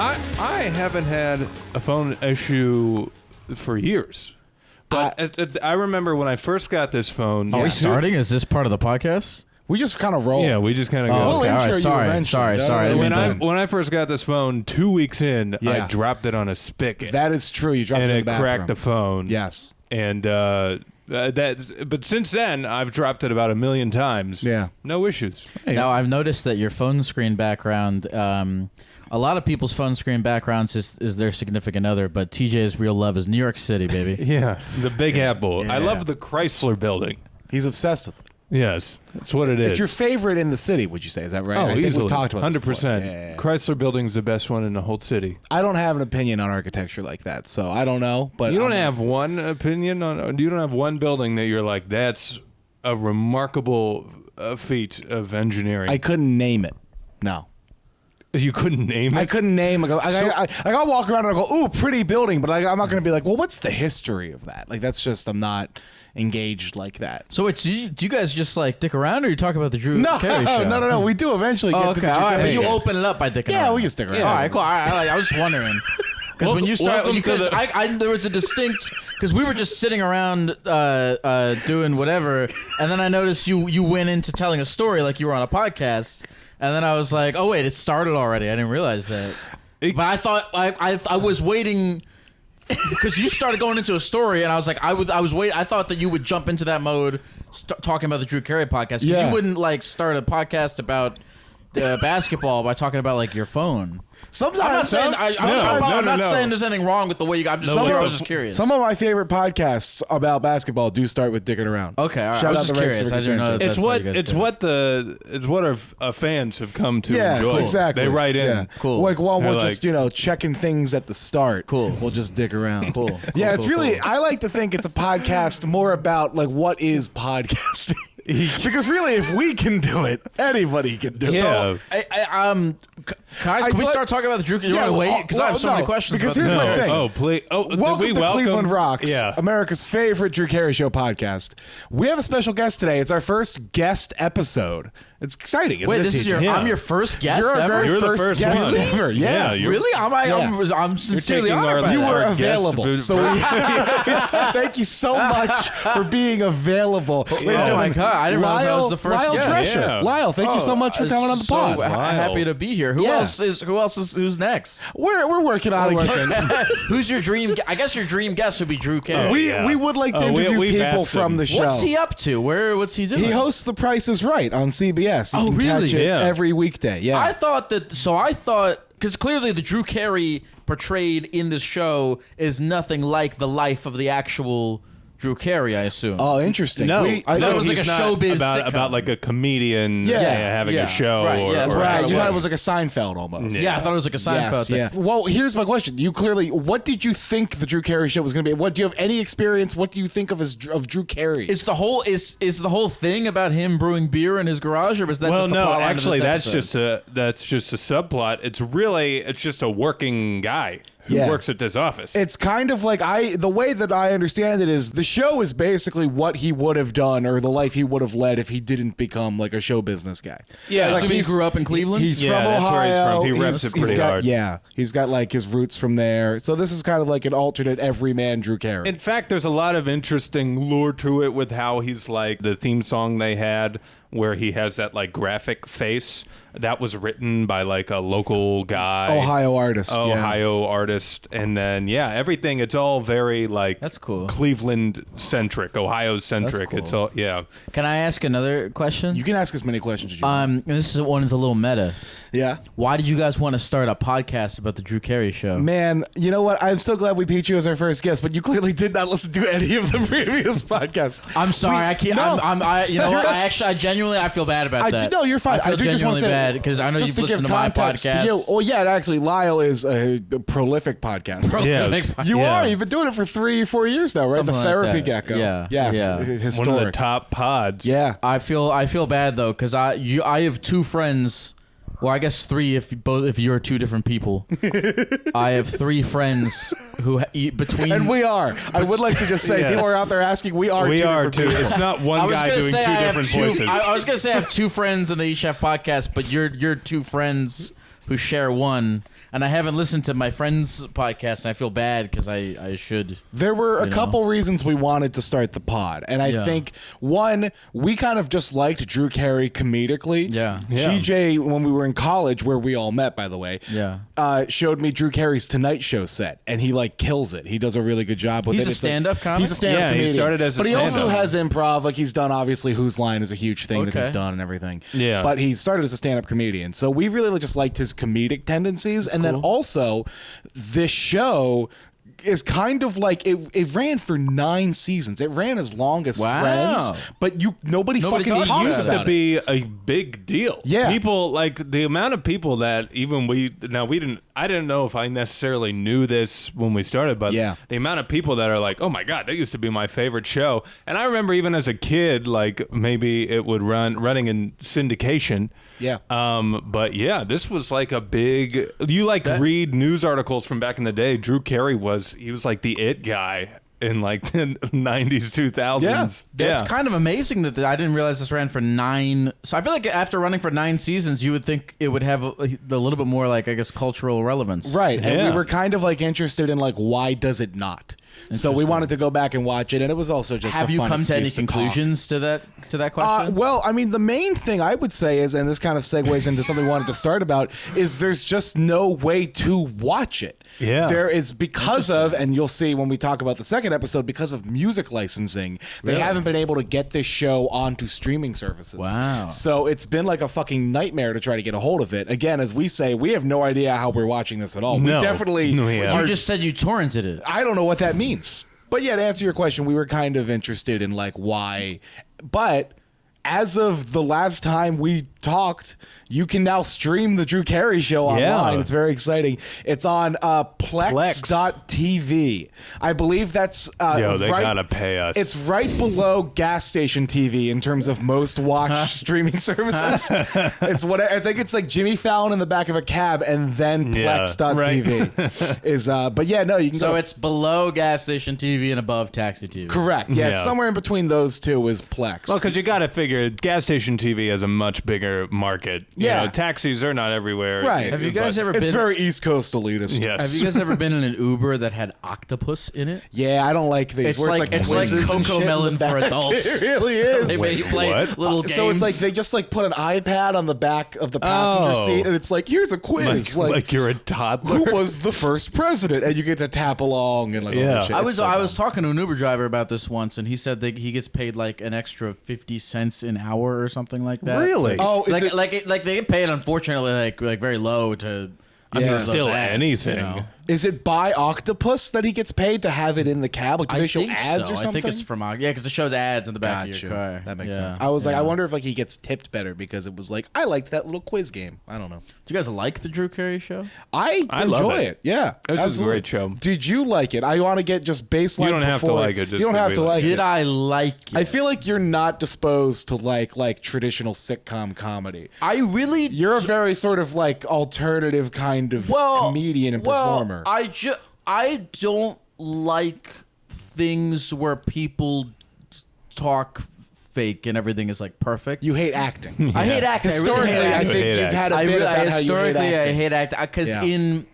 I haven't had a phone issue for years. But I remember when I first got this phone. Are we starting? Is this part of the podcast? We just kind of roll. Yeah, we just kind of go. Oh, okay. We'll intro All right. you Sorry. eventually. When I first got this phone, 2 weeks in, Yeah. I dropped it on a spigot. That is true. You dropped and it in it the bathroom. cracked the phone. Yes. And but since then, I've dropped it about 1 million times. Yeah. No issues. Now, I've noticed that your phone screen background, a lot of people's phone screen backgrounds is their significant other, but TJ's real love is New York City, baby. Yeah, the Big Apple. Yeah. I love the Chrysler building. He's obsessed with it. Yes, that's what it is. It's your favorite in the city, would you say? Is that right? Oh, I think easily. we've talked about this 100%. before. Yeah. Chrysler Building's the best one in the whole city. I don't have an opinion on architecture like that, so I don't know. But You don't have one opinion on. You don't have one building that you're like, that's a remarkable feat of engineering. I couldn't name it. No. You couldn't name it. I couldn't name. I walk around and I go, "Ooh, pretty building," but I'm not going to be like, "Well, what's the history of that?" Like that's just I'm not engaged like that. So wait, do you guys just like dick around, or you talk about the Drew Carey show? No. We do eventually get to the All right, Carey but you show. open it up by dicking around. Yeah, we can stick around. All right, cool. I was just wondering. Because when you started, because there was a distinct, because we were just sitting around doing whatever, and then I noticed you went into telling a story like you were on a podcast, and then I was like, oh wait, it started already. I didn't realize that. But I thought I was waiting because you started going into a story, and I was like, I was waiting. I thought that you would jump into that mode, talking about the Drew Carey podcast. 'Cause you wouldn't like start a podcast about basketball by talking about like your phone. Sometimes I'm not saying there's anything wrong with the way you got. I was just curious. Some of my favorite podcasts about basketball do start with dicking around. Okay, all right. Shout I out was to just Red curious. I Stick didn't know. Sanchez. It's what our fans have come to Yeah, enjoy. exactly. They write in. Yeah. Cool. Like while we're They're just like- checking things at the start. Cool. We'll just dick around. Cool. Yeah, it's Cool, really. cool. I like to think it's a podcast more about like what is podcasting. Because really, if we can do it, anybody can do it. Yeah. Can we start talking about the Drew? You want to wait? Because I have so many questions. Because about here's this. my thing. Oh, please. Oh, Welcome did we to welcome Cleveland Rocks, Yeah. America's favorite Drew Carey Show podcast. We have a special guest today. It's our first guest episode. It's exciting. Isn't Wait, it, this is TJ? I'm your first guest You're our ever? very You're the first first guest one. ever. Yeah. Yeah, Really? I'm sincerely taking honored our- by You that. were Our guest available. food- So thank you so much for being available. Oh my God, I didn't realize I was the first Lyle guest. Drescher. Yeah. Lyle, thank you so much for coming on the pod. Happy to be here. Who's next? We're working on it. Who's your dream? I guess your dream guest would be Drew Carey. We would like to interview we've people asked from him. the show. What's he up to? What's he doing? He hosts The Price is Right on CBS. You Oh, can really? catch it Yeah. every weekday. Yeah. I thought because clearly the Drew Carey portrayed in this show is nothing like the life of the actual Drew Carey, I assume. Oh, interesting. No, I thought it was like he's a not showbiz about sitcom. like a comedian Yeah. having Yeah. a show. Right, or, yeah, that's or- what Right, I you thought was. it was like a Seinfeld almost. Yeah, I thought it was like a Seinfeld thing. Yeah. Well, here's my question. You clearly, what did you think the Drew Carey show was going to be? What do you have any experience? What do you think of Drew Carey? Is the whole thing about him brewing beer in his garage, or was that Well, just the no, plot line of actually, this that's episode? just a subplot. It's just a working guy who Yeah. works at this office. It's kind of like the way that I understand it is the show is basically what he would have done or the life he would have led if he didn't become like a show business guy. Yeah, Like so he he's- grew up in Cleveland. He's Yeah, from that's where he's Ohio. from. He reps it pretty hard. Yeah, he's got like his roots from there. So this is kind of like an alternate everyman Drew Carey. In fact, there's a lot of interesting lore to it with how he's like the theme song they had where he has that like graphic face that was written by like a local guy. Ohio artist. Ohio artist. And then, everything. It's all very like That's cool. Cleveland centric, Ohio centric. That's It's cool. all, yeah. Can I ask another question? You can ask as many questions as you want. And this one is a little meta. Yeah. Why did you guys want to start a podcast about the Drew Carey show? Man, you know what? I'm so glad we picked you as our first guest, but you clearly did not listen to any of the previous podcasts. I'm sorry. I can't. No. You know what? I genuinely feel bad about that. No, you're fine. I feel do just want genuinely to say, bad because I know just you've to give listened to my context podcast. to you. Well, yeah, actually, Lyle is a prolific podcaster. Yeah. You Yeah. are. You've been doing it for 3-4 years now, right? Something the like Therapy that. Gecko. Yeah. Yes. Yeah. Historic. One of the top pods. Yeah. I feel bad though because I have two friends. Well, I guess three if you're two different people. I have three friends who between And we are. I would like to just say, Yes. people are out there asking, we are We two are different too. people. It's not one guy doing two different voices. I was gonna say I have two friends and they each have podcasts, but you're two friends who share one. and I haven't listened to my friend's podcast, and I feel bad because I should. There were a couple reasons we wanted to start the pod, and I think one, we kind of just liked Drew Carey comedically. Yeah. GJ, when we were in college, where we all met, by the way, showed me Drew Carey's Tonight Show set, and he like kills it. He does a really good job with it. He's a stand-up comic? He's a stand-up comedian. He started as a but he stand-up. also has improv. Like he's done, obviously, Whose Line is a huge thing that he's done and everything. Yeah. But he started as a stand-up comedian, so we really just liked his comedic tendencies, and then also this show is kind of like it ran for 9 seasons. It ran as long as Friends, but nobody fucking talks talks It used about to be a big deal. Yeah. People like the amount of people that even I didn't know if I necessarily knew this when we started, but the amount of people that are like, oh my God, that used to be my favorite show. And I remember even as a kid, like maybe it would running in syndication. Yeah. But yeah, this was like a big, read news articles from back in the day. Drew Carey was like the it guy in like the 90s, 2000s. Yeah. It's kind of amazing that I didn't realize this ran for 9. So I feel like after running for 9 seasons, you would think it would have a little bit more, like, I guess, cultural relevance. Right. And we were kind of like interested in like, why does it not? So we wanted to go back and watch it, and it was also just Have a you fun come to any excuse conclusions to that question? Well, I mean, the main thing I would say is, and this kind of segues into something we wanted to start about, is there's just no way to watch it. Yeah. There is because of, and you'll see when we talk about the second episode, because of music licensing, they haven't been able to get this show onto streaming services. Wow. So it's been like a fucking nightmare to try to get a hold of it. Again, as we say, we have no idea how we're watching this at all. No. We definitely You just said you torrented it. I don't know what that means. But yeah, to answer your question, we were kind of interested in like why. But as of the last time we talked, you can now stream the Drew Carey show online. It's very exciting. It's on Plex.tv. I believe that's they gotta pay us. It's right below gas station TV in terms of most watched streaming services. It's what I think it's like Jimmy Fallon in the back of a cab and then Plex.tv is but yeah, no, you can So it's below gas station TV and above taxi TV. Correct. Yeah, it's somewhere in between those two is Plex. Well, because you got to figure gas station TV has a much bigger market. You know, taxis are not everywhere. Right. Have you guys ever been? It's very East Coast elitist. Yes. Have you guys ever been in an Uber that had octopus in it? Yeah, I don't like these. It's where like quizzes and Cocoa shit in Melon the for back. adults. It really is. They make you play What? little games. So it's like they just like put an iPad on the back of the passenger seat, and it's like, here's a quiz. Like you're a toddler. Who was the first president? And you get to tap along and like all this shit. I It's was talking to an Uber driver about this once, and he said that he gets paid like an extra 50 cents an hour or something like that. Really? Oh, is like it, they get paid, unfortunately, like very low to. I mean, those still ads, anything. you know? is it by Octopus that he gets paid to have it in the cab? Like, do they show think ads so. or something? I think it's from because it shows ads in the back of your car. That makes sense. I was like, I wonder if like he gets tipped better because it was like I liked that little quiz game. I don't know. Do you guys like the Drew Carey show? I enjoy love it. Yeah, This is a absolutely. great show. Did you like it? I want to get just baseline. You don't have to before- like it, just You don't have be to like- like it. Did I like it? I feel like you're not disposed to like traditional sitcom comedy. I really. You're a very sort of like alternative kind of comedian and performer. I don't like things where people talk fake and everything is like perfect. You hate acting. I hate acting. Historically, I I really hate think acting. you've had a bit about how you hate historically, I acting. hate acting because in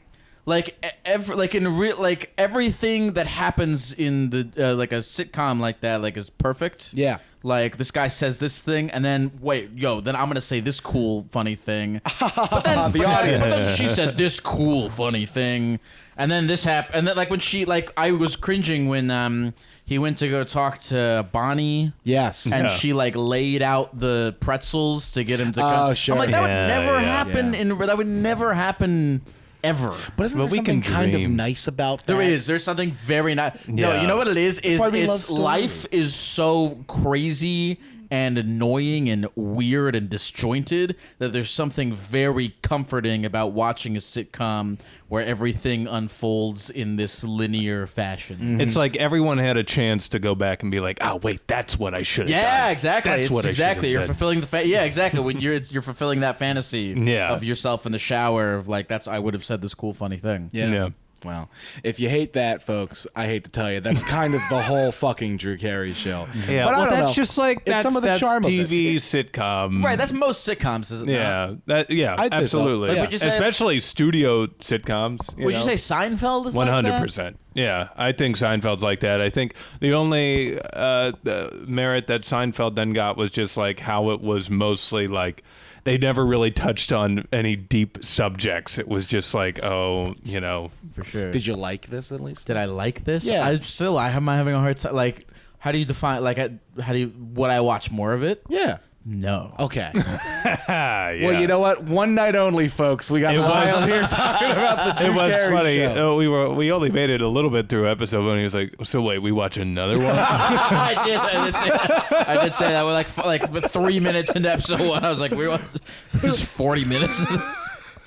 everything that happens in the like a sitcom like that like is perfect. Yeah. Like this guy says this thing, and then then I'm gonna say this cool funny thing. But then, The audience. but then she said this cool funny thing, and then this happened. And then like when she I was cringing when he went to go talk to Bonnie. Yes. And she like laid out the pretzels to get him to. Oh, sure. I'm like that would never happen. Yeah. That would never happen. Ever. But isn't But there we something can kind of dream. nice about that? There is. There's something very nice. No, Yeah. you know what it is? why we love It's stories. life is so crazy and annoying and weird and disjointed that there's something very comforting about watching a sitcom where everything unfolds in this linear fashion. It's like everyone had a chance to go back and be like, "Oh, wait, that's what I should have done." Yeah, exactly. That's It's what I should exactly. have You're said. fulfilling the yeah, exactly. When you're fulfilling that fantasy Yeah. of yourself in the shower of like I would have said this cool funny thing. Yeah. Well, if you hate that, folks, I hate to tell you, that's kind of the whole fucking Drew Carey show. Yeah, but well, that's know. just like it's some of the charm TV of it. sitcom. Right, that's most sitcoms, isn't it? Yeah, absolutely. Like, especially studio sitcoms. Would you say Seinfeld is 100%. Yeah, I think Seinfeld's like that. I think the only merit that Seinfeld then got was just like how it was mostly like they never really touched on any deep subjects. It was just like, oh, For sure. Did you like this at least? Did I like this? Yeah. I'm having a hard time. Like, how do you define, like, would I watch more of it? Yeah. No. Okay. Yeah. Well, you know what? One night only, folks. We got Lyle here talking about the Drew Carey show. We only made it a little bit through episode 1. He was like, "So wait, we watch another one?" I did say that. We're like 3 minutes into episode 1. I was like, "There's 40 minutes."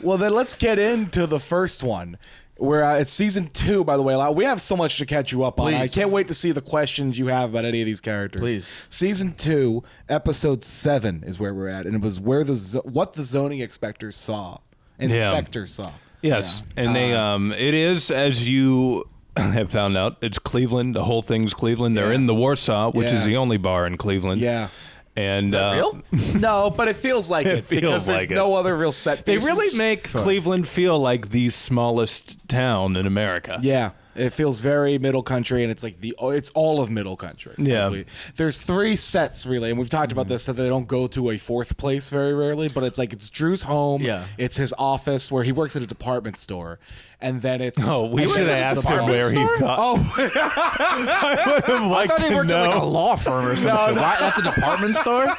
Well, then let's get into the first one. It's season 2, by the way. We have so much to catch you up on. I can't wait to see the questions you have about any of these characters. Please. Season 2, episode 7 is where we're at, and it was what the zoning inspectors saw. Saw. Yes, and they it is, as you have found out, it's Cleveland. The whole thing's Cleveland. They're in the Warsaw, which is the only bar in Cleveland. Yeah. And is that real? No, but it feels like it because there's no other real set pieces. They really make Cleveland feel like the smallest town in America. Yeah. It feels very middle country, and it's like it's all of middle country. Yeah. There's 3 sets really, and we've talked about this, that they don't go to a 4th place very rarely, but it's like it's Drew's home. Yeah. It's his office where he works at a department store. And then it's... Oh, we should have asked him where he thought... Oh. I would have liked to know. I thought he worked at like a law firm or something. No. That's a department store?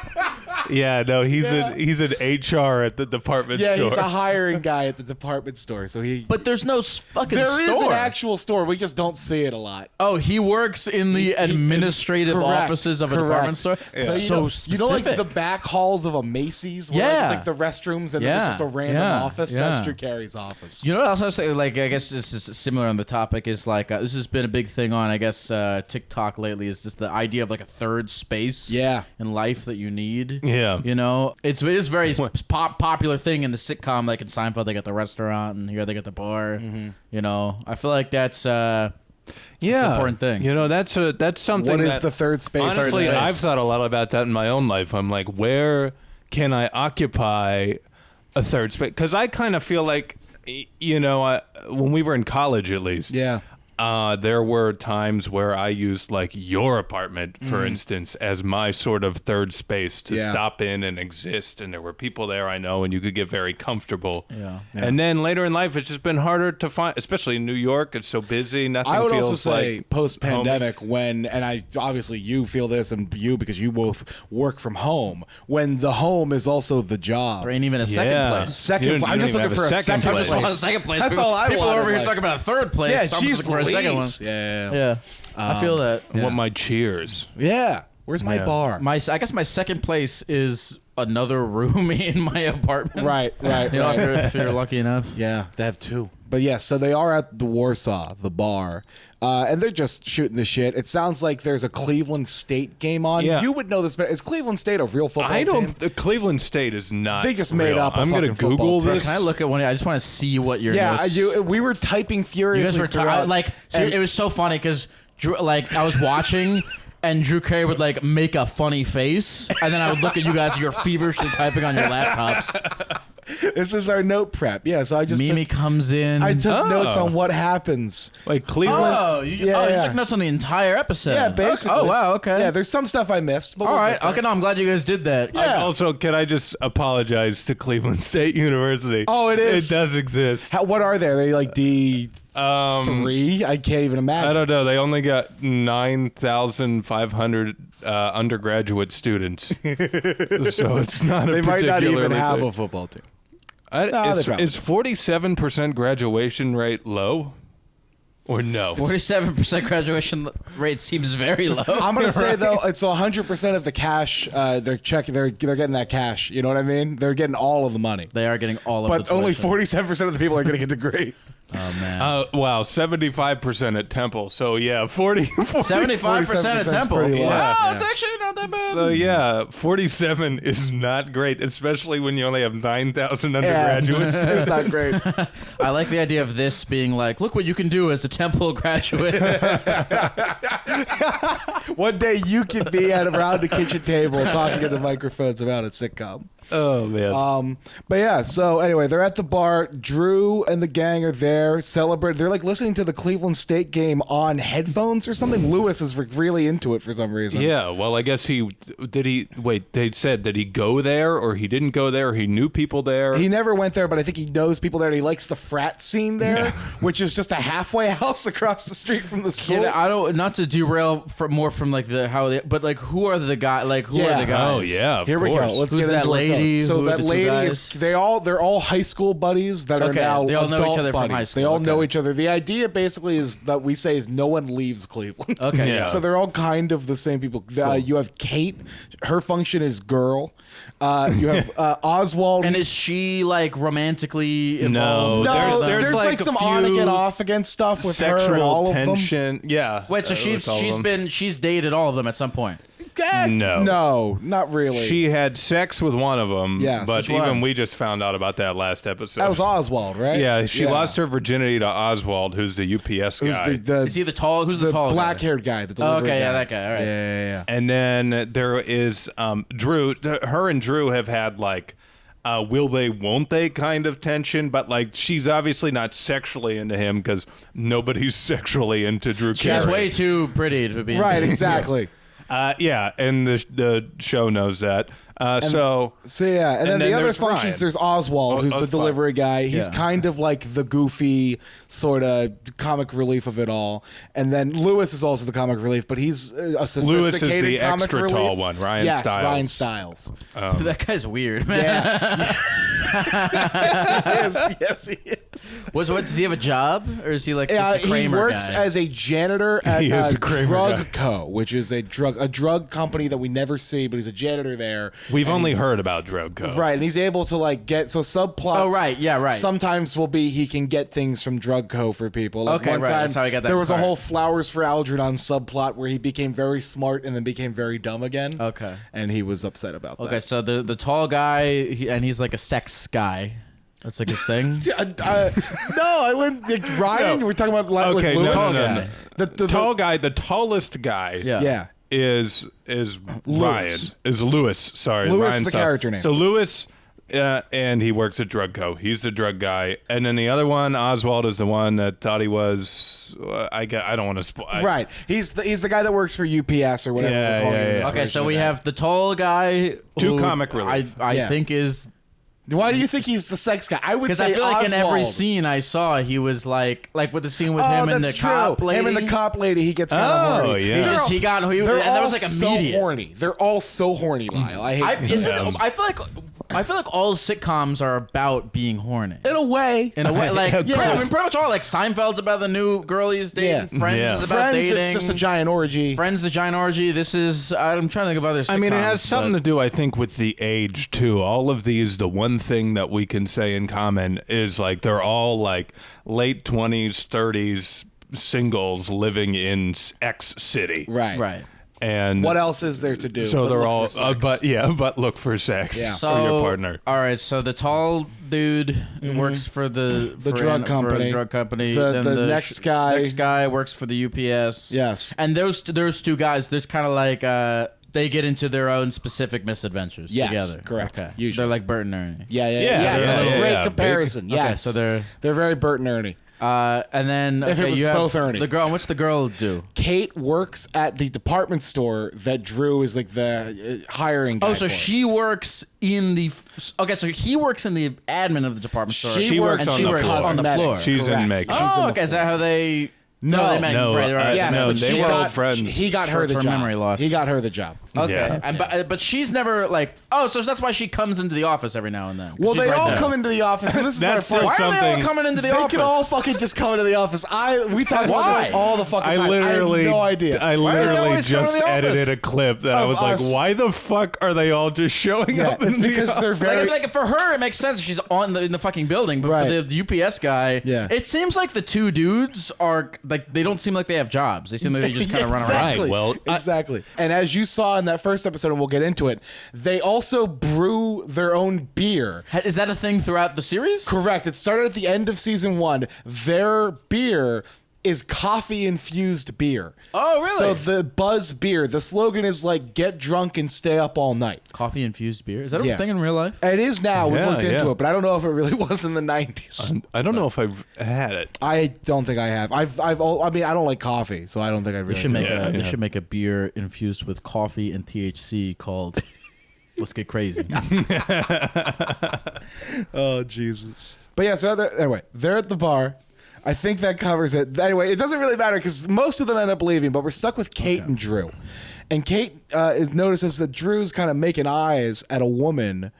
Yeah, no, he's an HR at the department store. Yeah, he's a hiring guy at the department store. So But there's no fucking store. store. There is an actual store. We just don't see it a lot. Oh, he works in the administrative offices of a department store? Yeah. So specific. Like the back halls of a Macy's where it's like the restrooms and there's just a random office? That's Drew Carey's office. You know what else I was saying? Like, I guess this is similar on the topic, is like, this has been a big thing on, I guess, TikTok lately, is just the idea of like a third space in life that you need. Yeah. You know, it is very popular thing in the sitcom, like in Seinfeld, they got the restaurant, and here they got the bar. Mm-hmm. You know, I feel like that's an important thing. You know, that's something. What is the third space? Honestly, I've thought a lot about that in my own life. I'm like, where can I occupy a third space? Because I kind of feel like, you know, when we were in college, at least, there were times where I used like your apartment, for instance, as my sort of third space to stop in and exist. And there were people there I know, and you could get very comfortable. Yeah. And then later in life, it's just been harder to find, especially in New York. It's so busy. Nothing I would feels also say like post-pandemic and I obviously you feel this, and you, because you both work from home, when the home is also the job. There ain't even a second place. I'm just looking for a second place. That's all I want. People are over here talking about a third place. Yeah, she's for a second one. Yeah. I feel that. I want my cheers. Yeah. Where's my bar? I guess my second place is another room in my apartment. Right. You know, if you're lucky enough. Yeah, they have 2. But yes, so they are at the Warsaw, the bar, and they're just shooting the shit. It sounds like there's a Cleveland State game on. Yeah. You would know this better. Is Cleveland State a real football team? Cleveland State is not. They just real. made up. I'm going to Google this. Can I look at one? I just want to see what your notes. We were typing furiously. You guys were it was so funny because I was watching. And Drew Carey would like make a funny face, and then I would look at you guys. You're feverishly typing on your laptops. This is our note prep. Yeah, so I just Mimi comes in. I took notes on what happens. Like Cleveland. You took notes on the entire episode. Yeah, basically. Oh wow, okay. Yeah, there's some stuff I missed. But all right, okay. No, I'm glad you guys did that. Yeah. Also, can I just apologize to Cleveland State University? Oh, it is. It does exist. What are they? Are they like D3? I can't even imagine. I don't know. They only got 9,500 undergraduate students, so it's not. They might not even have thing. A football team. Is 47% graduation rate low? Or no? 47% graduation rate seems very low. I'm gonna say though, it's 100% of the cash. They're checking. They're getting that cash. You know what I mean? They're getting all of the money. They are getting all of. But only 47% of the people are getting a degree. Oh man! Wow, 75% at Temple. So yeah, 75% at Temple. Wow, it's actually not that bad. So yeah, 47 is not great, especially when you only have 9,000 undergraduates. It's not great. I like the idea of this being like, look what you can do as a Temple graduate. One day you could be around the kitchen table talking into microphones about a sitcom. Oh man. But yeah, so anyway, they're at the bar. Drew and the gang are there celebrating. They're like listening to the Cleveland State game on headphones or something. Lewis is really into it for some reason. Yeah, well, I guess they said, did he go there or he didn't go there? Or he knew people there? He never went there, but I think he knows people there. And he likes the frat scene there, which is just a halfway house across the street from the school. I don't, not to derail from like but like who are the guys? Like who are the guys? Oh yeah, of Here course. we go. Let's Who's get that into lady? So Who are that the two lady guys? they're all high school buddies that are now they all know adult each other buddies. from high school. They all know each other. The idea basically is that we say is no one leaves Cleveland. Okay, yeah. So they're all kind of the same people. You have Kate. Her function is girl. You have Oswald. And is she like romantically involved? No, there's there's like a some few on again, off again stuff with her and sexual all tension. of them. Yeah. Wait, so she's dated all of them at some point. No, not really. She had sex with one of them, but even we just found out about that last episode. That was Oswald, right? Yeah, she lost her virginity to Oswald, who's the UPS guy. Is he the tall? Who's the tall guy? black-haired guy? The delivery guy. Yeah, that guy. All right. Yeah. And then there is Drew. Her and Drew have had like will they, won't they kind of tension, but like she's obviously not sexually into him because nobody's sexually into Drew Carey. She's way too pretty to be Right, exactly. And the show knows that. And then the other functions, Ryan. there's Oswald, who's the delivery guy. He's kind of like the goofy sort of comic relief of it all. And then Lewis is also the comic relief, but he's a sophisticated Lewis is the comic extra relief. tall one, Ryan Stiles. Yes, Ryan Stiles. That guy's weird, man. Yeah. Yes, he is. What does he have a job, or is he like just a Kramer he works guy? as a janitor at He is a Kramer Drug guy. Co., which is a drug company that we never see, but he's a janitor there. We've only heard about Drug Co. Right, and he's able to like get subplots. Oh, right, yeah, right. Sometimes will be he can get things from Drug Co. for people. Like Okay, one right, time, that's how I got that there was a part. whole Flowers for Algernon subplot where he became very smart and then became very dumb again. Okay. And he was upset about that. Okay, so the tall guy, and he's like a sex guy. That's like his thing. No, I wouldn't. Like, Ryan, No. we're talking about like Okay, Lewis. no. The Tall guy, the tallest guy. Yeah. Is Ryan is Lewis? Sorry, Lewis, Ryan the stuff. character name. So Lewis, and he works at Drug Co. He's the drug guy, and then the other one, Oswald, is the one that thought he was. I don't want to spoil. Right, he's the guy that works for UPS or whatever. Yeah, we're calling yeah, it in yeah. this Okay, version so of we that. have the tall guy. Two who comic relief. I think is. Why do you think he's the sex guy? I would Because say I feel like in every Oswald. scene I saw, he was like with the scene with Oh, him that's and the true. cop lady. Him and the cop lady, he gets kind of horny. yeah. He They're just- all- he got- he- they're and that all was, like, so immediate. horny. They're all so horny, Lyle. I hate I feel like all sitcoms are about being horny. in a way. In a way, like Yeah. I mean, pretty much all. Like Seinfeld's about the new girl he's dating. Yeah. Friends Yeah. is about Friends, dating. it's just a giant orgy. Friends, the giant orgy. This is. I'm trying to think of other. Sitcoms, I mean, it has something to do, I think, with the age too. All of these, the one thing that we can say in common is like they're all like late 20s, 30s singles living in X city, Right. Right. And What else is there to do? so but they're look all, for sex? but look for sex Yeah. So for your partner. All right. So the tall dude works for the drug company. For a drug company. The- Then the next guy- Next guy works for the UPS. Yes. And there's two guys. There's kind of like they get into their own specific misadventures Yes, together. correct. Okay. Usually. They're like Bert and Ernie. Yeah. Yeah, That's a yeah, great yeah. comparison. Okay, Yes. so they're very Bert and Ernie. and then If it was you have both Ernie. the girl. What's the girl do? Kate works at the department store that Drew is like the hiring guy Oh, so for. she works in the. Okay, so he works in the admin of the department store. She works and on she the works floor. on the floor. She's in makeup. She's in Oh, the okay. Is floor. that how they? No, they met. No, right. Yeah, no, they were old friends. He got her the job. Memory loss. He got her the job. Okay, Yeah. but she's never like. Oh, so that's why she comes into the office every now and then. Well, She's they right all there. come into the office. And this is That's our point. still Why are they all something- coming into the They office? can all fucking just come into the office. We talk about this all the fucking time. I literally, have no idea. I Why are they literally always coming to just the office? edited a clip that I Of was like, us. why the fuck are they all just showing Yeah, up? it's in the because they're office? very. Like for her, it makes sense if she's in the fucking building. But Right. for the UPS guy, Yeah. it seems like the two dudes are like they don't seem like they have jobs. They seem like they just kind of run around. Exactly. Right, well, exactly. And as you saw in that first episode, and we'll get into it, they also brew their own beer. Is that a thing throughout the series? Correct. It started at the end of season 1. Their beer is coffee infused beer. Oh, really? So the Buzz beer, the slogan is like get drunk and stay up all night. Coffee infused beer. Is that Yeah. a thing in real life? It is now. We've Yeah, looked into yeah. it, but I don't know if it really was in the 90s. I don't know if I've had it. I don't think I have. I mean, I don't like coffee, so I don't think I really. They should make Yeah, They yeah. should make a beer infused with coffee and THC called Let's Get Crazy. Oh Jesus! But yeah, so anyway, they're at the bar. I think that covers it. Anyway, it doesn't really matter because most of them end up leaving, but we're stuck with Kate and Drew. And Kate notices that Drew's kind of making eyes at a woman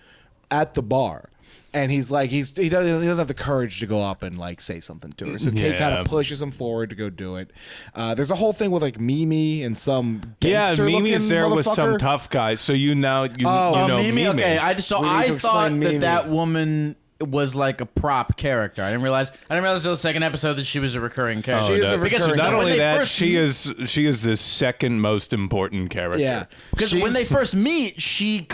at the bar. And he's like, he doesn't have the courage to go up and like say something to her. So Kate Yeah. kind of pushes him forward to go do it. There's a whole thing with like Mimi and some Yeah, gangster-looking Mimi's there with some motherfucker. tough guy. So you know Oh, Mimi. Mimi. Okay, I We need to thought explain Mimi. that woman was like a prop character. I didn't realize until the second episode that she was a recurring character. She is a Because recurring- Not when only they that, first she is the second most important character. Yeah. Because when they first meet,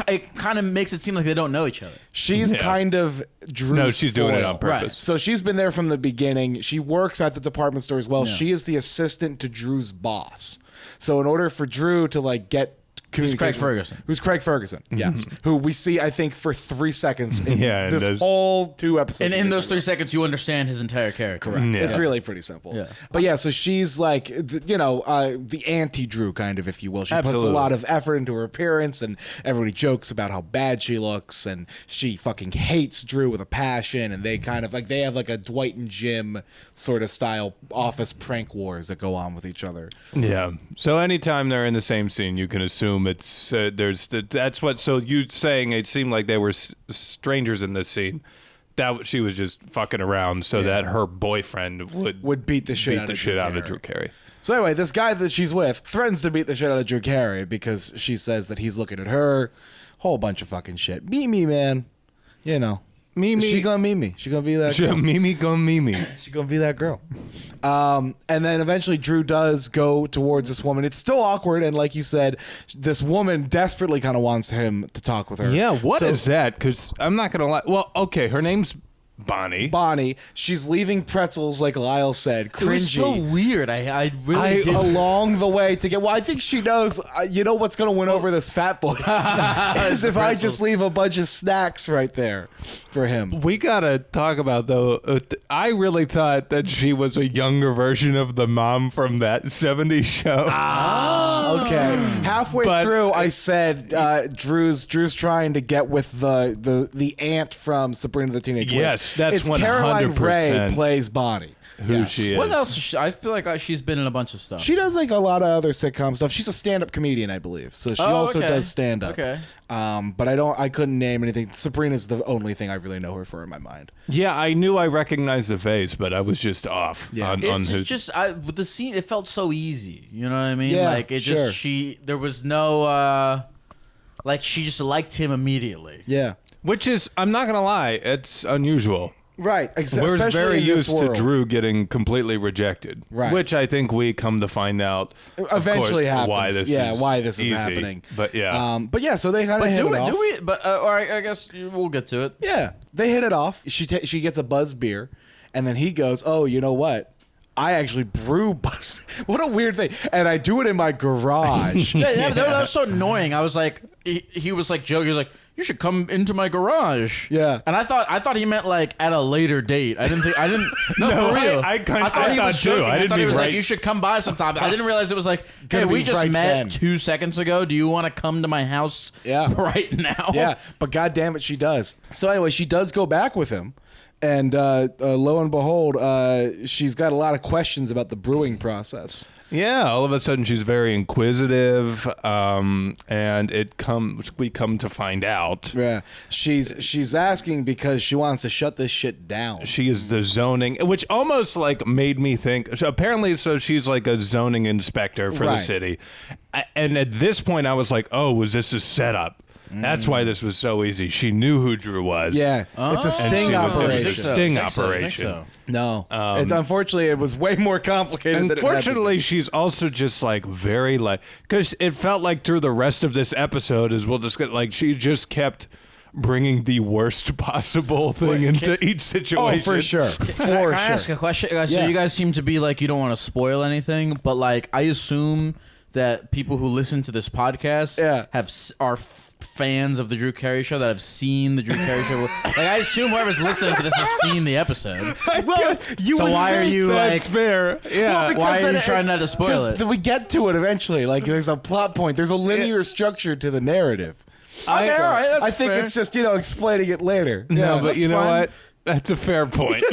it kind of makes it seem like they don't know each other. She's Yeah. kind of Drew's No, she's doing it foil. on purpose. Right. So she's been there from the beginning. She works at the department store as well. Yeah. She is the assistant to Drew's boss. So in order for Drew to like get communication, Who's Craig Ferguson? Yes, who we see I think for 3 seconds in Yeah, and this those- whole 2 episodes. And in those 3 seconds, you understand his entire character. Correct. Yeah. It's really pretty simple. Yeah. But yeah, so she's like, the anti-Drew kind of, if you will. She puts Absolutely. a lot of effort into her appearance, and everybody jokes about how bad she looks, and she fucking hates Drew with a passion, and they kind of like, they have like a Dwight and Jim sort of style office prank wars that go on with each other. Yeah. So anytime they're in the same scene, you can assume it's that's what. So you saying it seemed like they were strangers in this scene. That she was just fucking around so that her boyfriend would Beat the shit out of Drew Carey. So anyway, this guy that she's with threatens to beat the shit out of Drew Carey because she says that he's looking at her. Whole bunch of fucking shit. Mimi, man. Mimi. She gonna Mimi. She gonna be that girl. Mimi gone Mimi. She gonna be that girl. And then eventually Drew does go towards this woman. It's still awkward, and like you said, this woman desperately kind of wants him to talk with her. Yeah, what is that? Because I'm not gonna lie. Well, okay, her name's Bonnie. She's leaving pretzels, like Lyle said, cringy. It was so weird. I really did. Along the way to get. Well, I think she knows. You know what's going to win over this fat boy is if I just leave a bunch of snacks right there for him. We gotta talk about though. I really thought that she was a younger version of the mom from that '70s show. Okay. Halfway through, I said Drew's trying to get with the aunt from Sabrina the Teenage Witch. Yes, that's it's Caroline 100% Ray plays Bonnie. Who she is? What else? I feel like she's been in a bunch of stuff. She does like a lot of other sitcom stuff. She's a stand-up comedian, I believe. So she also does stand-up. Okay. But I couldn't name anything. Sabrina's the only thing I really know her for in my mind. Yeah, I knew I recognized the face, but I was just off on who. With the scene, it felt so easy. You know what I mean? Yeah, like it sure. just there was no like she just liked him immediately. Yeah. Which is, I'm not gonna lie, it's unusual. Right. We're Especially very in this used to world. Drew getting completely rejected. Right. Which I think we come to find out Eventually of course, happens. why this is easy. happening. But yeah. But yeah, so they kind of But hit it off. do we? But or I guess we'll get to it. Yeah, they hit it off. She gets a Buzz beer, and then he goes, "Oh, you know what? I actually brew Buzz. What a weird thing!" And I do it in my garage. That was so annoying. I was like, he was like joking. He was like, "You should come into my garage." Yeah. And I thought he meant like at a later date. I didn't. No, No, for real. I thought he was thought too. joking. I I didn't thought he mean was like, right- "You should come by sometime." I didn't realize it was like, "Hey, Gonna we be just right met then. 2 seconds ago. Do you want to come to my house? Yeah. right now." Yeah, but god damn it, she does. So anyway, she does go back with him. And lo and behold, she's got a lot of questions about the brewing process. Yeah, all of a sudden she's very inquisitive, and we come to find out. Yeah, she's asking because she wants to shut this shit down. She is the zoning, which almost like made me think. So apparently, she's like a zoning inspector for the city, and at this point, I was like, oh, was this a setup? That's why this was so easy. She knew who Drew was. Yeah, it's a sting operation. It was a sting operation. No, unfortunately, it was way more complicated. Unfortunately, she's also just like very like, because it felt like through the rest of this episode, as we'll just get like, she just kept bringing the worst possible thing into each situation. Oh, for sure. Can I ask a question? So you guys seem to be like, you don't want to spoil anything, but like, I assume that people who listen to this podcast are fans of the Drew Carey Show that have seen the Drew Carey Show. Like, I assume whoever's listening to this has seen the episode. Well, so why are you that's like? Fair. Yeah. Well, why are you trying not to spoil it? We get to it eventually. Like, there's a plot point. There's a linear structure to the narrative. Okay, all right. That's I think fair. It's just explaining it later. No, but you know what? That's a fair point.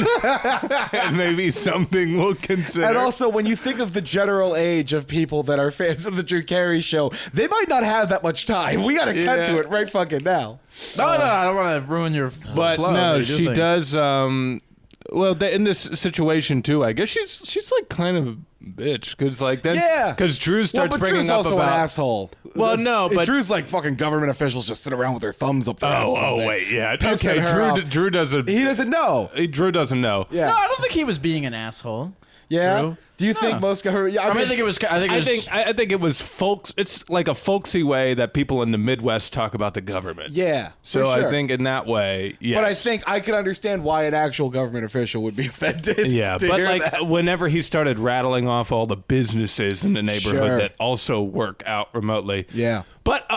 And maybe something we'll consider. And also, when you think of the general age of people that are fans of the Drew Carey Show, they might not have that much time. We got to cut to it right fucking now. No, I don't want to ruin your But flow. no, she does. Well, in this situation too, I guess she's like kind of a bitch because like then because Drew starts bringing Drew's up also about an asshole. Well, no, but Drew's like fucking government officials just sit around with their thumbs up their ass all day, wait, yeah, pissing her off. Drew doesn't. He doesn't know. Drew doesn't know. Yeah. No, I don't think he was being an asshole. Yeah. Drew? Do you think most government? Yeah, I think it was. I think it was folks. It's like a folksy way that people in the Midwest talk about the government. Yeah. So for sure. I think in that way, yes. But I think I can understand why an actual government official would be offended. Yeah, but like that. whenever he started rattling off all the businesses in the neighborhood that also work out remotely. Yeah. But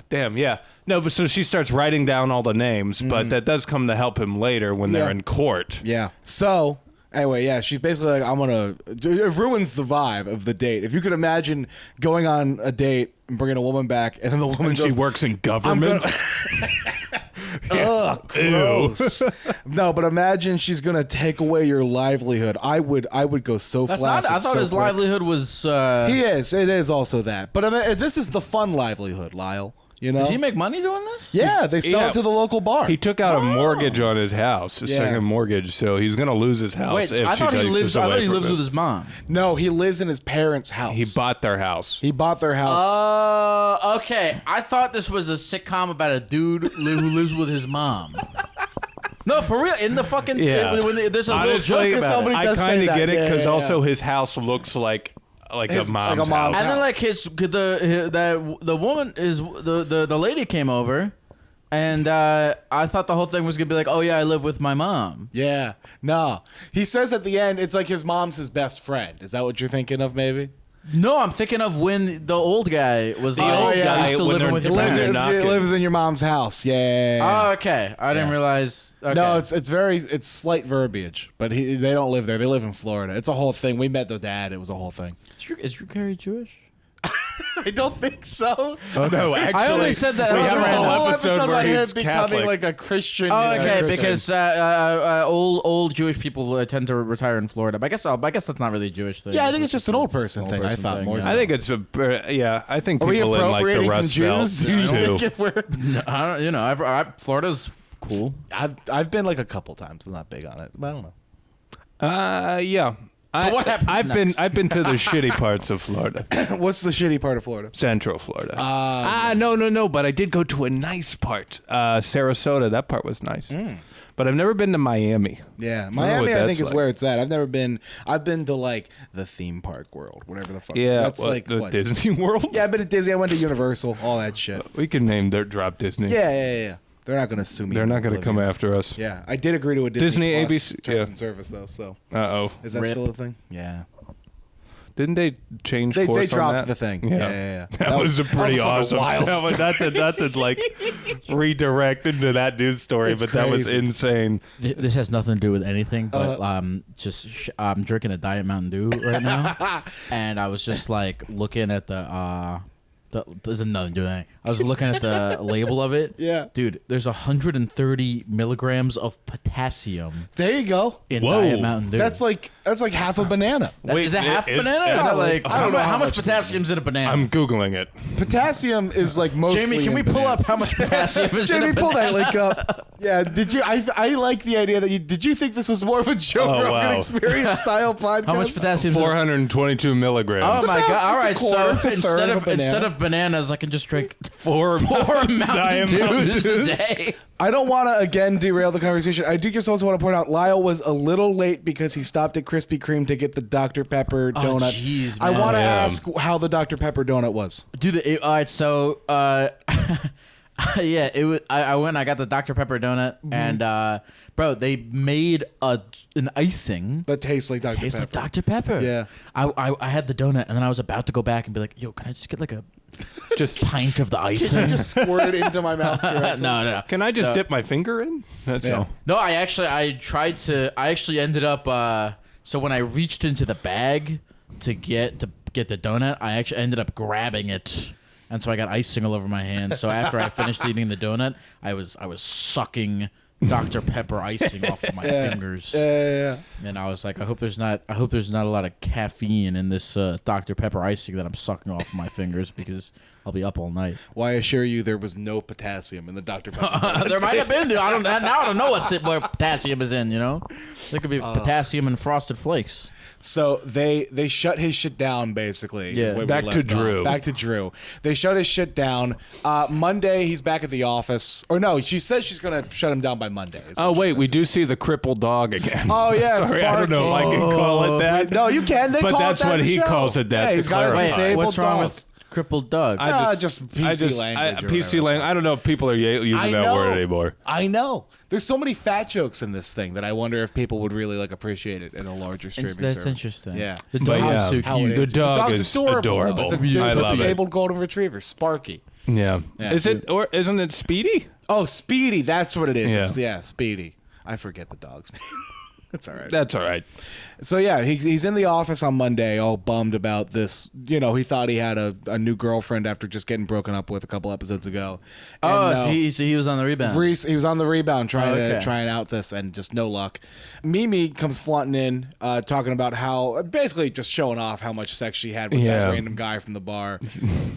damn, yeah. No, but so she starts writing down all the names, but that does come to help him later when they're in court. Yeah. So anyway, yeah, she's basically like, it ruins the vibe of the date. If you could imagine going on a date and bringing a woman back, and then the woman she works in government. Ugh, gross. No, but imagine she's gonna take away your livelihood. I would go so flat. I thought his livelihood was. He is. It is also that. But I mean, this is the fun livelihood, Lyle. You know? Does he make money doing this? Yeah, they sell it to the local bar. He took out a mortgage on his house, a second morttage, so he's gonna lose his house. Wait, if I thought he lives. I thought he lives him. with his mom. No, he lives in his parents' house. He bought their house. He bought their house. Okay. I thought this was a sitcom about a dude who lives with his mom. No, for real. In the fucking there's a little joke about it. I kind of get it because also his house looks like a mom's house. And then like the woman is the lady came over, and I thought the whole thing was gonna be like, oh yeah, I live with my mom. Yeah, no. He says at the end, it's like his mom's his best friend. Is that what you're thinking of? Maybe. No, I'm thinking of when the old guy was still living with your parents. He lives in your mom's house. Yeah. Oh, okay. I didn't realize. Okay. No, it's slight verbiage, but they don't live there. They live in Florida. It's a whole thing. We met the dad. It was a whole thing. Is Drew Carey Jewish? I don't think so. Okay. No, actually, I only said that. We have a whole episode about him he's becoming Catholic. like a Christian. Oh, okay, because old Jewish people tend to retire in Florida. But I guess that's not really a Jewish thing. Yeah, I think it's just an old person thing. I thought more. I think it's I think people in like the Rust Belt too. Florida's cool. I've been like a couple times. I'm not big on it, but I don't know. Yeah. So what happens next? I've been to the shitty parts of Florida. What's the shitty part of Florida? Central Florida. No. But I did go to a nice part. Sarasota. That part was nice. But I've never been to Miami. Yeah, Miami I think is where it's at. I've never been. I've been to like the theme park world, whatever the fuck. Yeah, that's like the what? Disney World. Yeah, I've been to Disney. I went to Universal, all that shit. We can name drop Disney. Yeah. They're not going to sue me. They're not going to come after us. Yeah, I did agree to a Disney Plus ABC terms and service though. So. Is that Rip. still a thing? Yeah. Didn't they change They course dropped on that? the thing. Yeah. That was a pretty awesome. Wild Not to like redirect into that news story, It's but that was crazy. insane. This has nothing to do with anything, but I'm drinking a Diet Mountain Dew right now, and I was just like looking at the There's another donut. I was looking at the label of it. Yeah. Dude, there's 130 milligrams of potassium There you go. in Diet Mountain Dew. That's like half a banana. Wait, is it half banana? Or is that like I don't know how much potassium's in a banana? I'm Googling it. Potassium is like mostly. Jamie, can we pull up how much potassium is in a Jamie, banana? pull that link up. Yeah, did you? I like the idea that did you think this was more of a Joe Rogan Experience style podcast? How much potassium? 422 milligrams. Oh my god! All right, so it's a instead third of bananas, I can just drink four Mountain Dews a day. I don't want to again derail the conversation. I do just also want to point out Lyle was a little late because he stopped at Krispy Kreme to get the Dr. Pepper donut. Jeez, I man. want to ask how the Dr. Pepper donut was. Dude, all right, so yeah, it was. I went. I got the Dr. Pepper donut, and bro, they made an icing That tastes like Dr. tastes Pepper. like Dr. Pepper. Yeah. I had the donut, and then I was about to go back and be like, "Yo, can I just get like a Just pint of the Can icing?" you just squirt it into my mouth? No. Can I just dip my finger in? That's all. No, I actually ended up. So when I reached into the bag to get the donut, I actually ended up grabbing it. And so I got icing all over my hands. So after I finished eating the donut, I was sucking Dr. Pepper icing off of my fingers. Yeah. And I was like, I hope there's not a lot of caffeine in this Dr. Pepper icing that I'm sucking off of my fingers because I'll be up all night. Well, I assure you, there was no potassium in the Dr. Pepper. There might have been. Now I don't know where potassium is in. You know, there could be potassium in Frosted Flakes. So they shut his shit down, basically. is Yeah. where we Back to left off. Drew. Back to Drew. They shut his shit down. Monday, he's back at the office. Or no, she says she's going to shut him down by Monday. Oh, wait, we do see the crippled dog again. Oh, yeah, Sorry, I don't know if I can call it that. No, you can. They But call that's it that what in the he show. calls it, that, Yeah, to he's got a clarify. disabled What's wrong dog. with crippled dog? Just PC language. or PC whatever. language. I don't know if people are using I that know. word anymore. I know. There's so many fat jokes in this thing that I wonder if people would really like appreciate it in a larger streaming That's service. interesting. Yeah. The But dog yeah, is so How it cute. is. The dog dog's is adorable. adorable. It's a I love it. disabled golden retriever, Sparky. Yeah. Yeah. Is it, or isn't it Speedy? Oh, Speedy. That's what it is. Yeah. It's, Speedy. I forget the dog's name. That's all right. That's all right. So yeah, he's in the office on Monday, all bummed about this. You know, he thought he had a new girlfriend after just getting broken up with a couple episodes ago. And, So he was on the rebound. he was on the rebound okay. trying out this, and just no luck. Mimi comes flaunting in, talking about how basically just showing off how much sex she had with that random guy from the bar,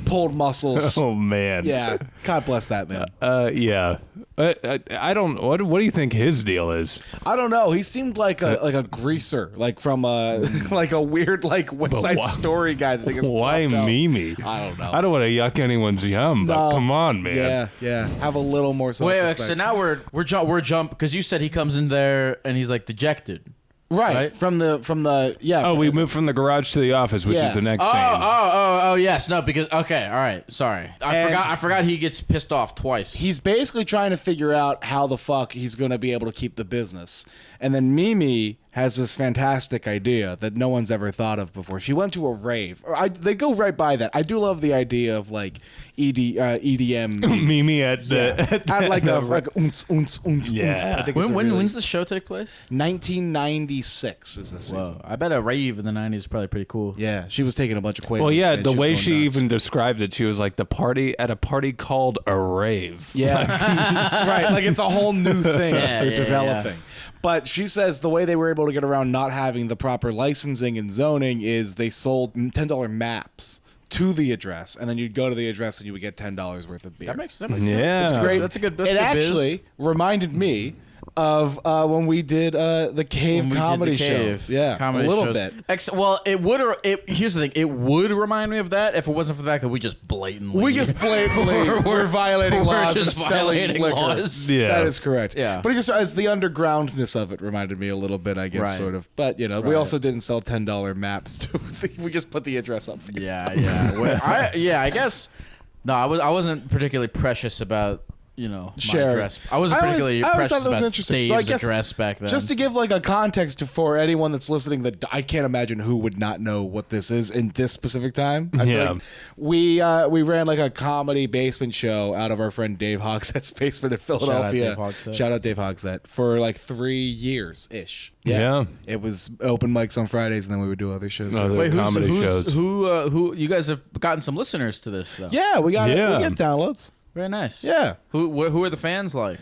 pulled muscles. Oh, man. Yeah, God bless that man. Yeah. I don't. What do you think his deal is? I don't know. He seemed like a greaser, like from a like a weird like West Side Story guy. That gets Why puffed out. Mimi? I don't know. I don't want to yuck anyone's yum, but No. come on, man. Yeah. Have a little more Wait, self-respect. so now we're jump because you said he comes in there and he's like dejected. right from the Oh, we moved from the garage to the office, which Yeah. is the next scene. Oh, yes, no, because okay, all right, sorry, I forgot he gets pissed off twice. He's basically trying to figure out how the fuck he's going to be able to keep the business. And then Mimi has this fantastic idea that no one's ever thought of before. She went to a rave. They go right by that. I do love the idea of like EDM. Mimi at the At like a unz. Yeah. I think it's When's the show take place? 1996 is the season. Whoa, I bet a rave in the '90s is probably pretty cool. Yeah, she was taking a bunch of Quaaludes. Well, yeah, and the was way going she nuts. even described it, she was like at a party called a rave. Yeah, right. Like it's a whole new thing Yeah, they're yeah, developing. But she says the way they were able to get around not having the proper licensing and zoning is they sold $10 maps to the address, and then you'd go to the address and you would get $10 worth of beer. That makes sense. Yeah. That's Great. That's a good. It actually reminded me of when we did the cave comedy shows. Yeah, comedy a little shows. bit. Well, here's the thing. It would remind me of that if it wasn't for the fact that we just blatantly. We're violating we're laws and just selling violating liquor. laws. Yeah. That is correct. Yeah. But it just as the undergroundness of it reminded me a little bit, I guess, Right. sort of. But we Right. also didn't sell $10 maps. We just put the address on Facebook. Yeah. Well, I guess. No, I wasn't particularly precious about my Share. dress. I wasn't particularly impressed about Dave's dress back then. Just to give like a context for anyone that's listening, that I can't imagine who would not know what this is in this specific time. I feel like we ran like a comedy basement show out of our friend Dave Hogshett's basement in Philadelphia. Shout out Dave Hogsett for like 3 years ish. Yeah. It was open mics on Fridays, and then we would do other shows. Wait, comedy shows. Who? You guys have gotten some listeners to this, though. Yeah, we got it. We get downloads. Very nice. Yeah. Who are the fans like?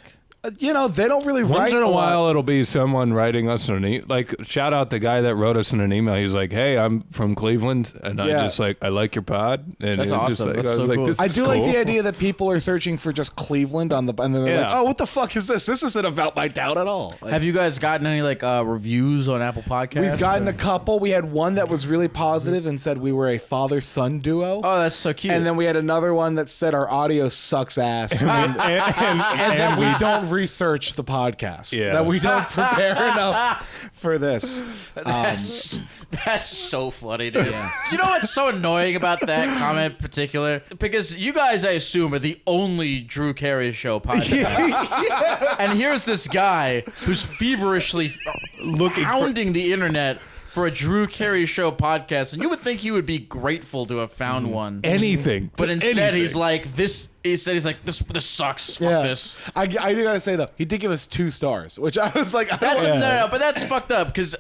They don't really write. Once in a while, it'll be someone writing us an email. Like, shout out the guy that wrote us in an email. He's like, "Hey, I'm from Cleveland, and I just like I like your pod." And that's awesome. Just like, that's so cool. This I is do cool. like the idea that people are searching for just Cleveland on the, and then they're like, "Oh, what the fuck is this? This isn't about my town at all." Like, have you guys gotten any reviews on Apple Podcasts? We've gotten a couple. We had one that was really positive and said we were a father-son duo. Oh, that's so cute. And then we had another one that said our audio sucks ass, and that we don't research the podcast. Yeah. That we don't prepare enough for this. That's so funny, dude. Yeah. You know what's so annoying about that comment in particular? Because you guys, I assume, are the only Drew Carey show podcast. And here's this guy who's feverishly pounding the internet for a Drew Carey show podcast, and you would think he would be grateful to have found one. Anything. But instead he's like, this sucks. Fuck this. I do gotta say though, he did give us 2 stars, which I was like, no, but that's fucked up. Because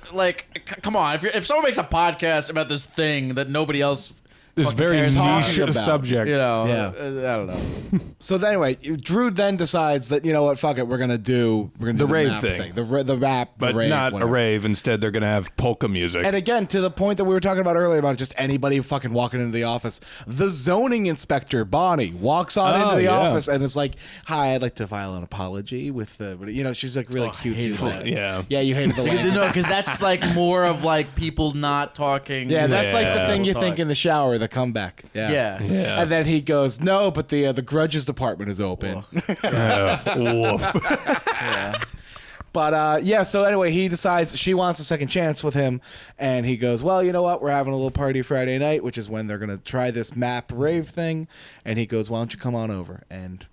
come on, if someone makes a podcast about this thing that nobody else. This very niche subject. I don't know. So anyway, Drew then decides that, you know what, fuck it, we're gonna do the rave thing. The rap, but the rave, not whatever. a rave. Instead, they're gonna have polka music. And again, to the point that we were talking about earlier about just anybody fucking walking into the office, the zoning inspector Bonnie walks on into the office and is like, "Hi, I'd like to file an apology with the," she's like really cute. Yeah, you hated the language. No, because that's like more of like people not talking. Yeah, that's like the thing you think in the shower, the comeback. Yeah. And then he goes, "No, but the grudges department is open." Yeah. But so anyway, he decides she wants a second chance with him, and he goes, "Well, you know what? We're having a little party Friday night, which is when they're gonna try this map rave thing." And he goes, "Why don't you come on over?" And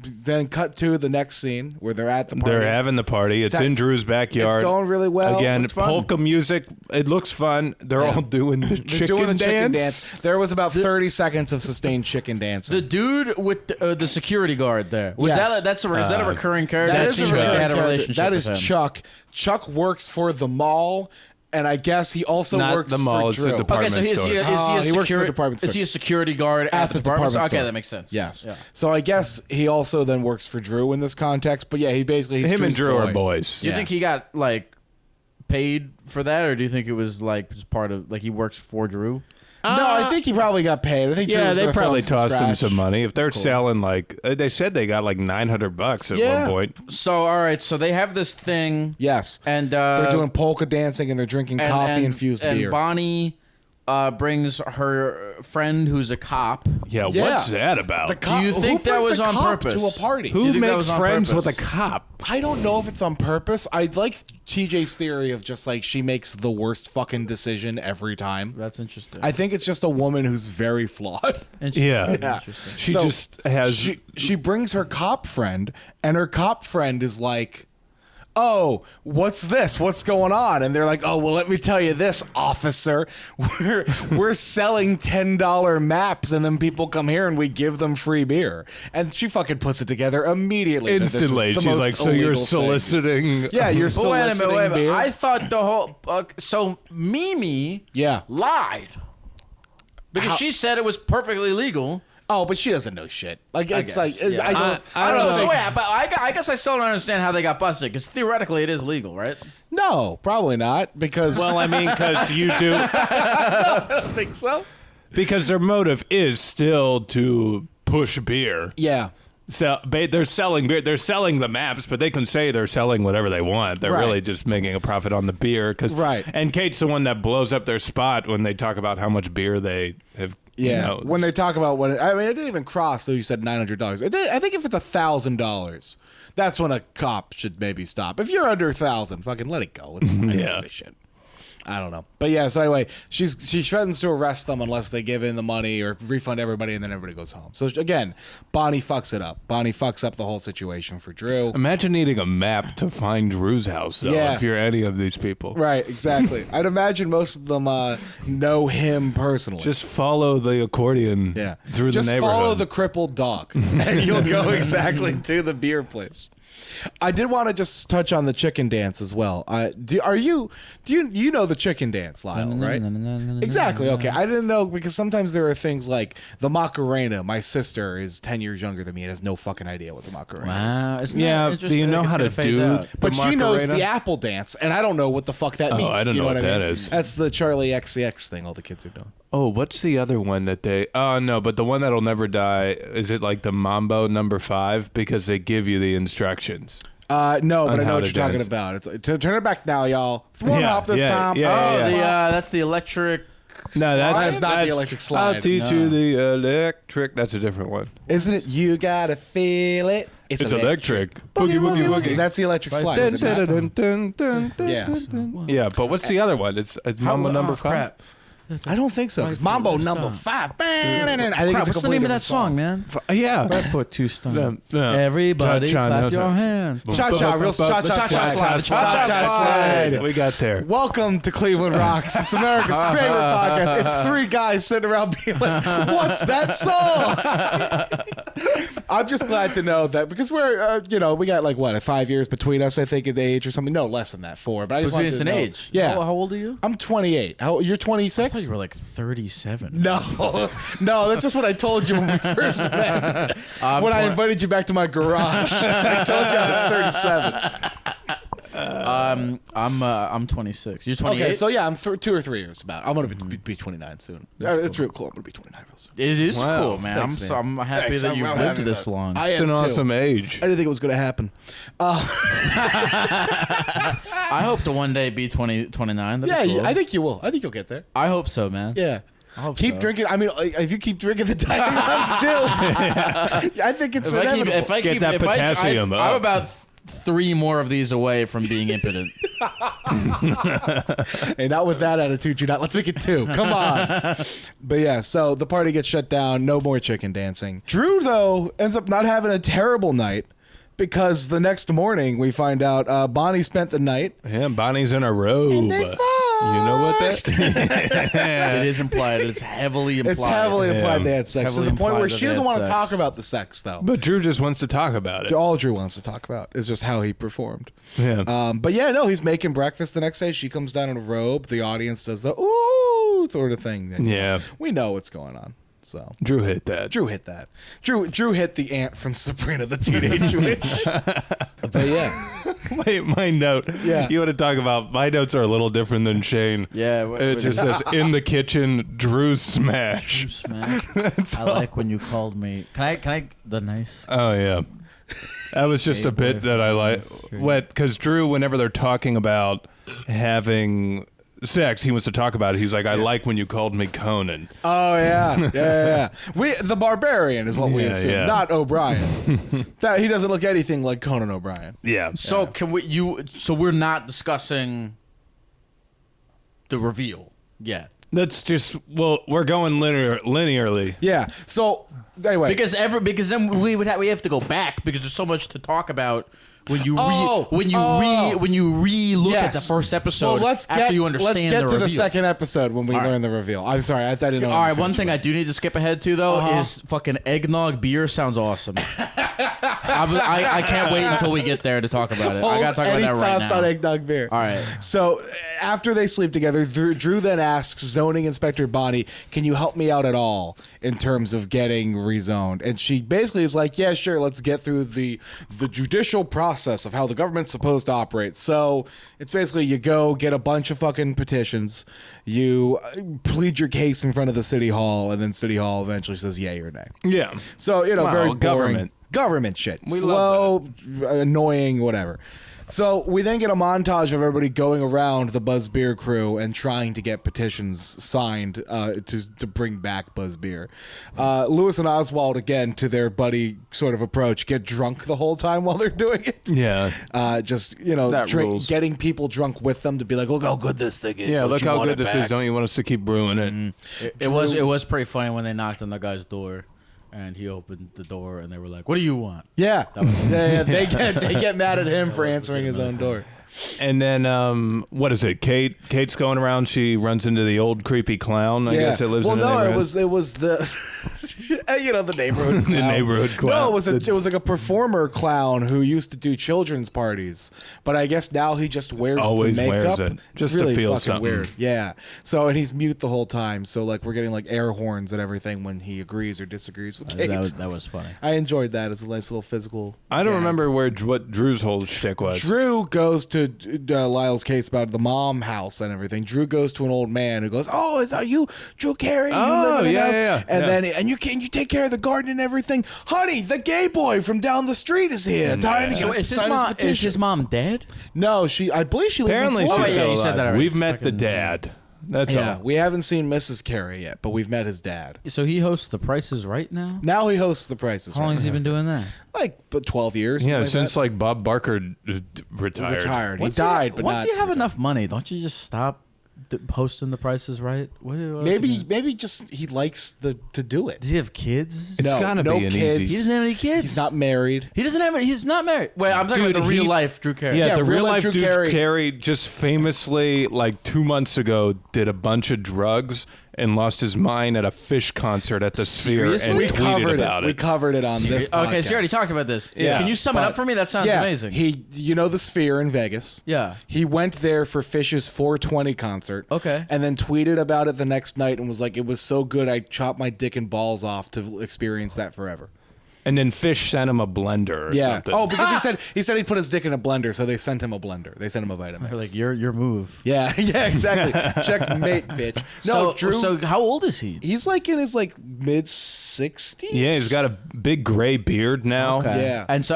then cut to the next scene where they're at the party. They're having the party. It's in Drew's backyard. It's going really well. Again, polka music. It looks fun. They're all doing the chicken dance. There was about 30 seconds of sustained chicken dancing. The dude with the security guard there. Is that a recurring character? That is a recurring had a relationship That is with him. Chuck. Chuck works for the mall. And I guess he also works the mall, for Drew. it's a department store. He works for the department store. Is he a security guard at the department store? Okay, that makes sense. Yes. Yeah. So I guess he also then works for Drew in this context. But yeah, he's him and Drew are boys. Do you think he got paid for that, or do you think it was just part of he works for Drew? No, I think he probably got paid. I think they probably tossed him some money. If they're selling they said they got $900 at one point. So all right, so they have this thing. Yes, and they're doing polka dancing and they're drinking coffee infused beer. And Bonnie brings her friend who's a cop. Yeah, what's that about? Do you think that was on purpose? To a party? Who makes friends with a cop? I don't know if it's on purpose. I like TJ's theory of just she makes the worst fucking decision every time. That's interesting. I think it's just a woman who's very flawed. Yeah. She just has. She brings her cop friend, and her cop friend is like, "Oh, what's this? What's going on?" And they're like, "Oh, well, let me tell you this, officer. We're selling $10 maps, and then people come here and we give them free beer." And she fucking puts it together immediately. Instantly. She's like, "So you're soliciting?" Thing. Yeah, you're soliciting wait a minute. beer. I thought the whole so Mimi lied because she said it was perfectly legal. Oh, but she doesn't know shit. I don't know. But I guess I still don't understand how they got busted, because theoretically it is legal, right? No, probably not, because... Well, I mean, because you do... No, I don't think so. Because their motive is still to push beer. Yeah. So they're selling beer. They're selling the maps, but they can say they're selling whatever they want. They're really just making a profit on the beer. And Kate's the one that blows up their spot when they talk about how much beer they have. Yeah, when they talk about it didn't even cross, though you said $900. I think if it's $1,000, that's when a cop should maybe stop. If you're under 1,000, fucking let it go. It's shit. I don't know. But yeah, so anyway, she threatens to arrest them unless they give in the money or refund everybody, and then everybody goes home. So again, Bonnie fucks it up. Bonnie fucks up the whole situation for Drew. Imagine needing a map to find Drew's house, though, if you're any of these people. Right, exactly. I'd imagine most of them know him personally. Just follow the accordion through the neighborhood. Just follow the crippled dog, and you'll go exactly to the beer place. I did want to just touch on the chicken dance as well. Do you know the chicken dance, Lyle, right? Exactly. Okay. I didn't know because sometimes there are things like the Macarena. My sister is 10 years younger than me and has no fucking idea what the Macarena is. Yeah. Do you know how to do But she knows the apple dance, and I don't know what the fuck that means. I don't know what that is. That's the Charlie XCX thing all the kids are doing. Oh, what's the other one that they... Oh, no, but the one that'll never die, is it like the Mambo number 5? Because they give you the instructions. No, but I know what you're talking about. It's turn it back now, y'all. Warm up this time. That's the electric... No, that's not the electric slide. I'll teach you the electric. That's a different one. Isn't it? You gotta feel it. It's electric. Boogie, boogie, boogie. That's the electric slide. Yeah, but what's the other one? It's Mambo number 5. I don't think so. Because Mambo number 5. I think what's the name of that song, man? Yeah. Right foot, 2 stomp. Everybody clap your hands. Cha-cha, real cha-cha slide. We got there. Welcome to Cleveland Rocks. It's America's favorite podcast. It's 3 guys sitting around being like, what's that song? I'm just glad to know that because we're, we got like, 5 years between us, I think, in age or something. No, less than that, 4. But I just between us in age? Yeah. How old are you? I'm 28. You're 26? I thought you were like 37. No, that's just what I told you when we first met. When I invited you back to my garage, I told you I was 37. I'm 26. You're 28. Okay, so yeah, I'm 2 or 3 years about. I'm gonna be 29 soon. It's real cool. I'm gonna be 29 real soon. It is cool, man. Thanks, I'm happy that you've lived this long. It's an awesome age. I didn't think it was gonna happen. I hope to one day be 29. That'd be cool. I think you will. I think you'll get there. I hope so, man. Yeah. I hope keep drinking. I mean, if you keep drinking the dining room, I think it's inevitable. If I get that potassium up. I'm about 3 more of these away from being impotent. Hey, not with that attitude, you're not. Let's make it 2. Come on. But yeah, so the party gets shut down. No more chicken dancing. Drew, though, ends up not having a terrible night. Because the next morning we find out Bonnie spent the night. Yeah, Bonnie's in a robe. And they fucked. You know what that? It is implied. It's heavily implied. It's heavily implied they had sex to the point where she doesn't want to talk about the sex, though. But Drew just wants to talk about it. All Drew wants to talk about is just how he performed. Yeah. But yeah, no, he's making breakfast the next day. She comes down in a robe. The audience does the ooh sort of thing. And, we know what's going on. So Drew hit that. Drew hit the ant from Sabrina the Teenage Witch. But yeah. My note. Yeah. You want to talk about, my notes are a little different than Shane. Yeah. It just says, in the kitchen, Drew smash. Drew smash. I like when you called me. Can I the nice? Oh, yeah. That was just a bit that I like. What? Because Drew, whenever they're talking about having sex, he wants to talk about it. He's like, I like when you called me Conan. Oh yeah. The barbarian is what we assume, not O'Brien. That he doesn't look anything like Conan O'Brien. Yeah. So can we? So we're not discussing the reveal yet. That's just we're going linearly. Yeah. So anyway, because then we have to go back because there's so much to talk about. When you re-look at the first episode, after you understand the reveal. Let's get to the second episode when we learn the reveal. I'm sorry, I didn't know. All right, one thing I do need to skip ahead to though is fucking eggnog beer sounds awesome. I can't wait until we get there to talk about it. I gotta talk about that right now. Any thoughts on eggnog beer? All right. So after they sleep together, Drew then asks Zoning Inspector Bonnie, "Can you help me out at all in terms of getting rezoned?" And she basically is like, "Yeah, sure. Let's get through the judicial process of how the government's supposed to operate." So it's basically you go get a bunch of fucking petitions, you plead your case in front of the city hall, and then city hall eventually says yay or nay. Yeah. So very boring government shit. Slow, annoying, whatever. So we then get a montage of everybody going around the Buzz Beer crew and trying to get petitions signed to bring back Buzz Beer. Lewis and Oswald, again, to their buddy sort of approach, get drunk the whole time while they're doing it. Yeah. Just, getting people drunk with them to be like, look how good this thing is. Yeah, look how good this is. Don't you want us to keep brewing it? Mm-hmm. It was pretty funny when they knocked on the guy's door. And he opened the door, and they were like, "What do you want?" Yeah, they get mad at him for answering his own door. And then, what is it? Kate's going around. She runs into the old creepy clown. I guess it lives in the neighborhood. it was the, the neighborhood clown. The neighborhood clown. No, it was like a performer clown who used to do children's parties. But I guess now he just wears the makeup. Wears it. Just it's really to feel fucking something. weird. Yeah. So, and he's mute the whole time. So, like, we're getting, like, air horns and everything when he agrees or disagrees with Kate. That was funny. I enjoyed that. It's a nice little physical. I don't remember what Drew's whole shtick was. Drew goes to Lyle's case about the mom house and everything. Drew goes to an old man who goes, "Oh, are you Drew Carey? You live in the house?" Yeah. And you take care of the garden and everything. Honey, the gay boy from down the street is here. Is his mom dead? No, I believe she lives Apparently in Florida. she's still you said alive. that already. We've met the dad. That's all. We haven't seen Mrs. Carey yet, but we've met his dad. So he hosts The Price is Right now? Now he hosts The Price is How long has he been doing that? Like 12 years. Yeah, like since that. like Bob Barker retired. He died, but once not. you have enough money, don't you just stop hosting The Price is Right? Maybe just he likes to do it. Does he have kids? It's gotta be an kids. easy. He doesn't have any kids. He's not married. He's not married. Wait, I'm talking about the real life Drew Carey. Yeah, the real life Drew Drew Carey just famously, like 2 months ago, did a bunch of drugs and lost his mind at a Fish concert at the Sphere and We tweeted about it. We covered it on this podcast. Okay, so you already talked about this. Yeah. Can you sum it up for me? That sounds amazing. The Sphere in Vegas. Yeah. He went there for Fish's 420 concert. Okay. And then tweeted about it the next night and was like, "It was so good, I chopped my dick and balls off to experience that forever." And then Fish sent him a blender or something. Oh, because he said he'd put his dick in a blender, so they sent him a blender. They sent him a Vitamix. Like your move. Yeah, exactly. Checkmate, bitch. No, Drew. So how old is he? He's like in his mid 60s. Yeah, he's got a big gray beard now. Okay. Yeah. And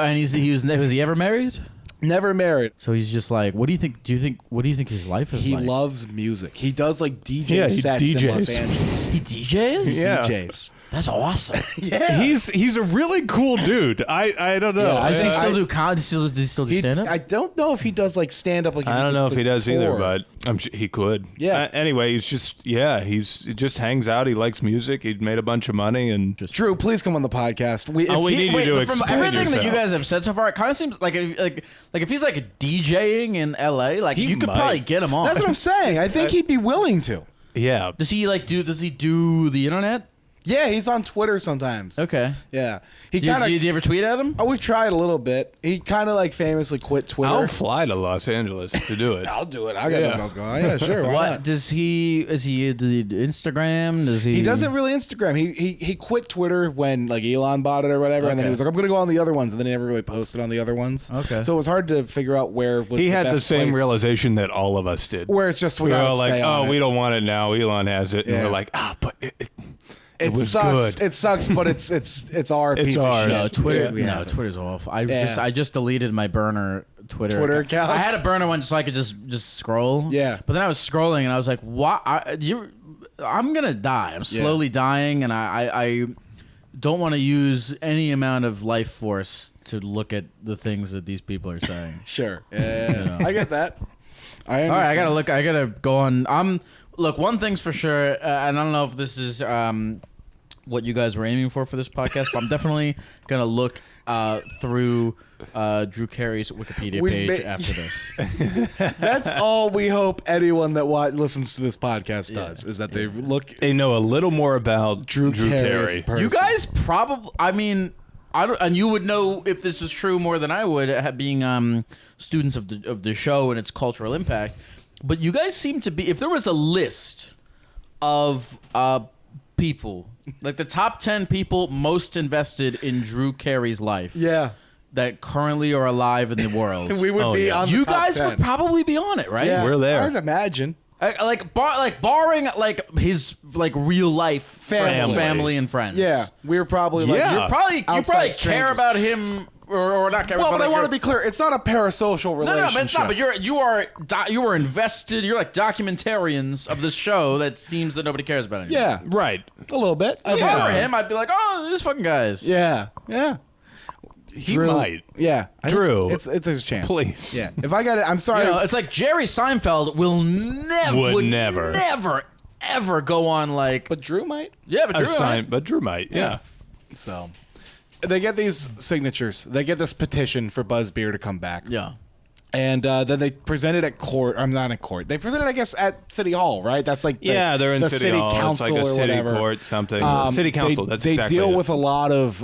was he ever married? Never married. So he's just like, what do you think his life is He like? loves music. He does DJ he sets DJs. in Los Angeles. He DJs? Yeah. DJs. That's awesome. Yeah. He's a really cool dude. I don't know. Yeah, Does he still do comedy? Does he still do stand up? I don't know if he does stand up. I don't know if he does either, but I'm sure he could. Yeah. Anyway, he just hangs out. He likes music. He made a bunch of money and just. Drew, please come on the podcast. We need you to from explain everything yourself. that you guys have said so far, it kind of seems like if he's like DJing in LA, like you could probably get him on. That's what I'm saying. I think he'd be willing to. Yeah. Does he do the internet? Yeah, he's on Twitter sometimes. Okay. Yeah. Do you ever tweet at him? Oh, we've tried a little bit. He kind of famously quit Twitter. I'll fly to Los Angeles to do it. I'll do it. I got nothing else going on. Yeah, sure. Why not? Does he Instagram? Does he? He doesn't really Instagram. He quit Twitter when Elon bought it or whatever, and then he was like, "I'm going to go on the other ones," and then he never really posted on the other ones. Okay. So it was hard to figure out where was. He the had best the same place. realization that all of us did. Where it's just we were gotta all like, stay on "Oh, it. we don't want it now. Elon has it," and Yeah. we're like, but it was sucks. good. It sucks, but it's our It's piece ours. of No, shit. Twitter. We No, have it. Twitter's awful. I Yeah. just deleted my burner Twitter account. I had a burner one so I could just scroll. Yeah. But then I was scrolling and I was like, "What? I'm gonna die. I'm slowly dying, and I don't want to use any amount of life force to look at the things that these people are saying." Sure. Yeah. I get that. I understand. All right, I gotta go on. Look, one thing's for sure, and I don't know if this is what you guys were aiming for this podcast, but I'm definitely gonna look through Drew Carey's Wikipedia page after this. That's all we hope anyone that listens to this podcast does, is that they know a little more about Drew Carey. Person. You guys probably, I don't, and you would know if this is true more than I would, being students of the show and its cultural impact. But you guys seem to be, if there was a list of people, like the top 10 people most invested in Drew Carey's life, that currently are alive in the world, we would be on the you top guys 10. would probably be on it, right? Yeah, We're there. I'd imagine. Barring his real life Family and friends. Yeah, we're probably Yeah. You probably outside care strangers. about him or not. Well, but I want to be clear. It's not a parasocial relationship. No, but it's not. But you are invested. You're like documentarians of this show that seems that nobody cares about anymore. Yeah, right. A little bit. So if I were him, I'd be like, oh, these fucking guys. Yeah. He might. Yeah. Drew. It's his chance. Please. Yeah. If I got it, I'm sorry. It's like Jerry Seinfeld would never ever go on like. But Drew might. Yeah, but Drew might. Yeah. So they get these signatures. They get this petition for Buzz Beer to come back. Yeah. And then they present it at court. I'm not at court. They present it, I guess, at City Hall, right? That's like they're in the City Hall. Council it's like a or city whatever. court, something. City Council. They deal with a lot of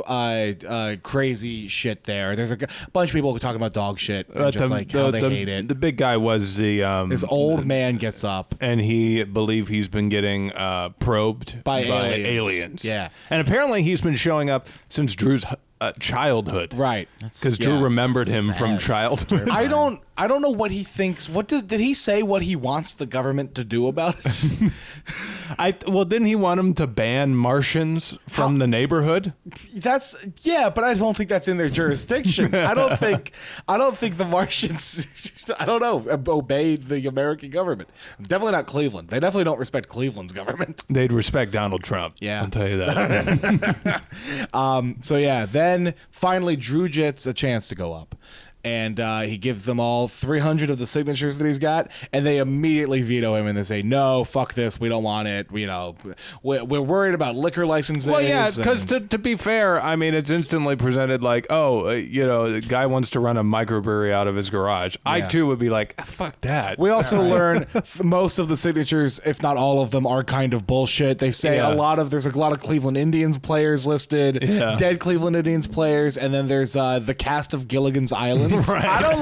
crazy shit there. There's a bunch of people talking about dog shit and just how they hate it. The big guy was this old man gets up and he believed he's been getting probed by aliens. Yeah, and apparently he's been showing up since Drew's childhood, right? Because Drew remembered him from childhood. I don't know what he thinks. What did he say? What he wants the government to do about it? Didn't he want him to ban Martians from the neighborhood? But I don't think that's in their jurisdiction. I don't think the Martians, obey the American government. Definitely not Cleveland. They definitely don't respect Cleveland's government. They'd respect Donald Trump. Yeah, I'll tell you that. Then finally Drew gets a chance to go up. And he gives them all 300 of the signatures that he's got, and they immediately veto him, and they say, "No, fuck this. We don't want it. We're worried about liquor licenses." Well, yeah, because to be fair, I mean, it's instantly presented like, the guy wants to run a microbrewery out of his garage. Yeah. I too would be like, fuck that. We also learn most of the signatures, if not all of them, are kind of bullshit. They say there's a lot of Cleveland Indians players listed, dead Cleveland Indians players, and then there's the cast of Gilligan's Island. Right. I don't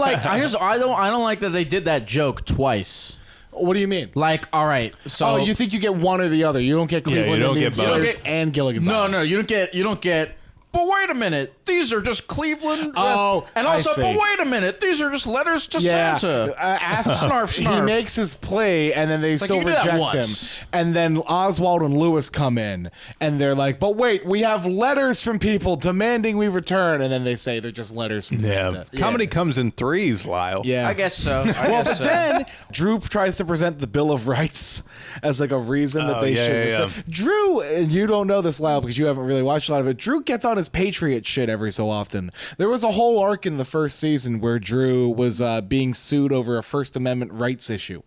like that they did that joke twice. What do you mean? Like, all right, so you think you get one or the other? You don't get Cleveland Indians players and Gilligan's Island. No, you don't get. But wait a minute, these are just Cleveland. And also, but wait a minute, these are just letters to Santa. Snarf. He makes his play, and then they still reject him. And then Oswald and Lewis come in, and they're like, "But wait, we have letters from people demanding we return." And then they say they're just letters from Santa. Comedy comes in threes, Lyle. Yeah, I guess so. Then Drew tries to present the Bill of Rights as like a reason that they should respect. Drew, and you don't know this, Lyle, because you haven't really watched a lot of it. Drew gets on his patriot shit every so often. There was a whole arc in the first season where Drew was being sued over a First Amendment rights issue.